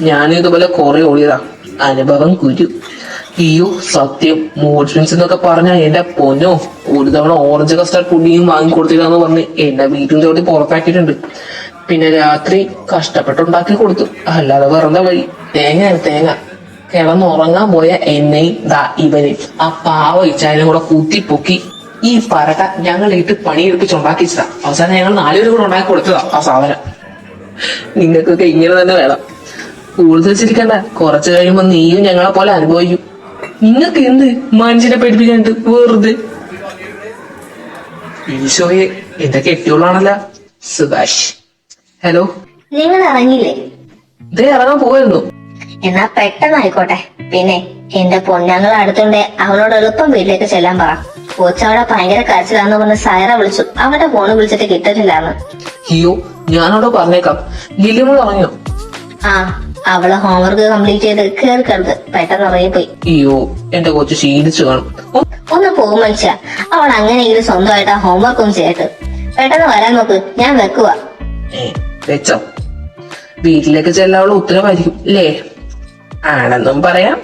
ഞാൻ ഇതുപോലെ കുറെ ഓടിയതാ. അനുഭവം കുരു. അയ്യോ സത്യം, മൂഡ് സ്വിങ്സ് എന്നൊക്കെ പറഞ്ഞാ എന്റെ പൊന്നോ. ഒരു തവണ ഓറഞ്ച് കസ്റ്റാർഡ് പുഡിയും വാങ്ങിക്കൊടുത്തില്ലാന്ന് പറഞ്ഞ് എന്നെ വീട്ടിൽ ചോട്ടി പുറത്താക്കിയിട്ടുണ്ട്. പിന്നെ രാത്രി കഷ്ടപ്പെട്ടുണ്ടാക്കി കൊടുത്തു. അല്ലാതെ വെറുതെ വഴി. തേങ്ങ കിടന്നുറങ്ങാൻ പോയ എന്നെയും ദാ ഇവനെ ആ പാവ ഇച്ചായാലും കൂടെ കൂട്ടിപ്പൊക്കി ഈ പരട്ട ഞങ്ങൾ ഇട്ട് പണിയെടുപ്പിച്ചുണ്ടാക്കിച്ചതാ. അവസാനം ഞങ്ങൾ 4 പേരും കൂടെ ഉണ്ടാക്കി കൊടുത്തതാ ആ സാധനം. നിങ്ങൾക്കൊക്കെ ഇങ്ങനെ തന്നെ വേണം. കൂടുതൽ ചിരിക്കണ്ട. കുറച്ചു കഴിയുമ്പോ നീയും ഞങ്ങളെ പോലെ അനുഭവിക്കും. നിങ്ങൾക്ക് എന്ത് മനുഷ്യനെ പഠിപ്പിക്കാനുണ്ട് വെറുതെ? ഈശോയെ, എന്റെ കെട്ടിയോളാണല്ല സുഭാഷ്. ഹലോ, നിങ്ങൾ ഇറങ്ങിയില്ലേ? ഇതേ ഇറങ്ങാൻ പോയിരുന്നു. എന്നാ പെട്ടെന്നായിക്കോട്ടെ. പിന്നെ എന്റെ പൊന്നങ്ങൾ അടുത്തുണ്ട്, അവളോട് എളുപ്പം വീട്ടിലേക്ക് ചെല്ലാൻ പറ. കൊച്ചവിടെ ഭയങ്കര കരച്ചിലാന്ന് പറഞ്ഞ് സൈറ വിളിച്ചു. അവന്റെ ഫോണ് വിളിച്ചിട്ട് കിട്ടുന്നില്ലാന്ന്. അയ്യോ, ഞാനവിടെ പറഞ്ഞേക്കാം. ഗില്ലിമോൾ ഇറങ്ങിയോ? ആ, അവള് ഹോംവർക്ക് കംപ്ലീറ്റ് ചെയ്ത് കേൾക്കരുത്. പെട്ടെന്ന് ഇറങ്ങിപ്പോയി. അയ്യോ, എന്റെ കൊച്ചു ക്ഷീണിച്ചു കാണും. ഒന്ന് പോകും മനുഷ്യ. അവൾ അങ്ങനെയെങ്കിലും സ്വന്തമായിട്ട് ആ ഹോംവർക്ക് ഒന്നും ചെയ്യട്ട്. പെട്ടെന്ന് വരാൻ നോക്ക്, ഞാൻ വെക്കുവാ. വെച്ചോ. വീട്ടിലേക്ക് ചെല്ലാനുള്ള ഉത്തരവായിരിക്കും അല്ലേ? ആണെന്നും പറയാം.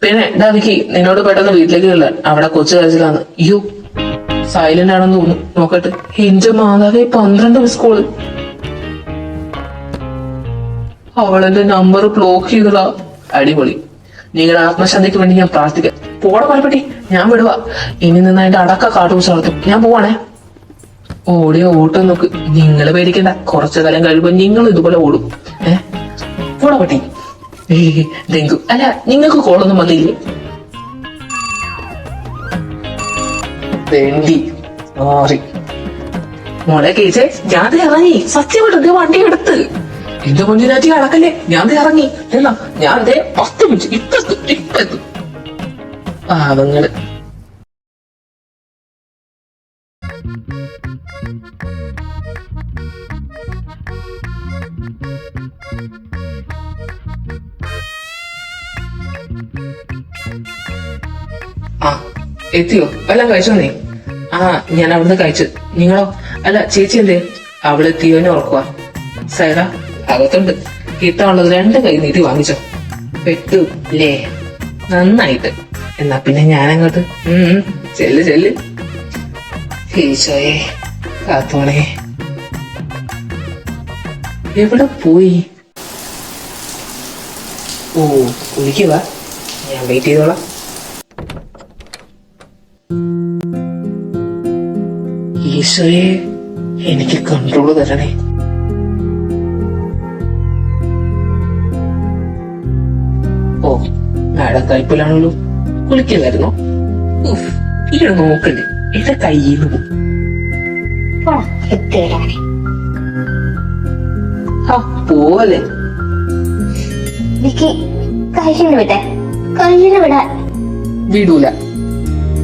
പിന്നെ ഡാവിക്ക് നിന്നോട് പെട്ടെന്ന് വീട്ടിലേക്ക് ചെല്ലാൻ. അവിടെ കൊച്ചു കരച്ചിലാന്ന്. അയ്യോ, സൈലന്റ് ആണെന്ന് തോന്നുന്നു. നോക്കട്ടെ. എന്റെ മാതാവേ, 12 മിസ് കോള്. അവളെന്റെ നമ്പർ ബ്ലോക്ക് ചെയ്തതാ. അടിപൊളി. നിങ്ങളുടെ ആത്മശാന്തിക്ക് വേണ്ടി ഞാൻ പ്രാർത്ഥിക്കാം. പോടെ പലപ്പെട്ടി, ഞാൻ വിടുവാ. ഇനി നിന്ന് അതിന്റെ അടക്ക കാട്ടുപൂച്ച നടത്തും. ഞാൻ പോവാണേ. ഓടിയോ ഓട്ടം നോക്ക്. നിങ്ങള് പേടിക്കണ്ട. കുറച്ചു കാലം കഴിയുമ്പോ നിങ്ങൾ ഇതുപോലെ ഓടും. പോടാ പട്ടി. ഡെങ്കു അല്ല, നിങ്ങൾക്ക് കോളൊന്നും വന്നില്ലേ? വേണ്ടി മാറി മോളെ കേച്ചേ, ഞാൻ ഇറങ്ങി. സത്യമായിട്ട് വണ്ടി എടുത്ത് എന്റെ മുന്നിനാറ്റി അടക്കല്ലേ. ഞാൻ ഇറങ്ങി. എന്നാ ഞാൻ 10 മിനിറ്റ് ഇപ്പൊ എത്തും. പാവങ്ങള്. ആ, എത്തിയോ? എല്ലാം കഴിച്ചോ നീ? ആ, ഞാൻ അവിടുന്ന് കഴിച്ചു. നിങ്ങളോ? അല്ല, ചേച്ചി എന്തേ? അവളെത്തിയോനെ ഓർക്കുക. സൈറ അകത്തുണ്ട്. കിട്ടാനുള്ളത് 2 കൈ നീട്ടി വാങ്ങിച്ചോ. പെട്ടു ലേ? നന്നായിട്ട്. എന്നാ പിന്നെ ഞാനങ്ങോട്ട്. ചെല്ല്. ഈശോയെ കാത്തോണേ. എവിടെ പോയി? ഓ, കുളിക്കുക. ഞാൻ വെയിറ്റ് ചെയ്തോളാം. ഈശോയെ, എനിക്ക് കൺട്രോള് തരണേ. ഓ, മാഡം കയ്പിലാണല്ലോ. കുളിക്കില്ലായിരുന്നോ? ഇവിടെ നോക്കല്ലേ, എന്റെ കയ്യിൽ നിന്ന് പോവല്ലേ. കയ്യിന്ന് വിട്ടെ. കയ്യിന്ന് വിടാൻ വിടൂല.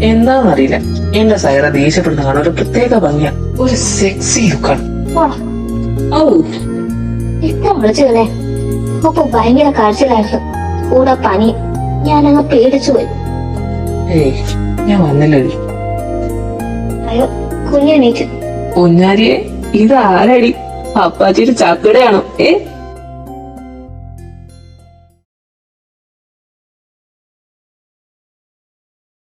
എന്താണെന്നറിയില്ല, എന്റെ സൈറ ദേഷ്യപ്പെടുന്ന കാണാൻ ഒരു പ്രത്യേക ഭംഗിയാ, ഒരു സെക്സി ലുക്കാണ്. ഓ എന്താ വിളിച്ചതേ? അപ്പൊ ഭയങ്കര കരച്ചിലായിരുന്നു, കൂടെ പനി. ഞാനങ്ങ് പേടിച്ചു പോയി. ഏയ് ഞാൻ വന്നില്ലേ. അയ്യോ, കുഞ്ഞെണീച്ചു. കുഞ്ഞാരിയെ, ഇത് ആരടി? അപ്പാച്ചിയുടെ ചാപ്പിടയാണോ?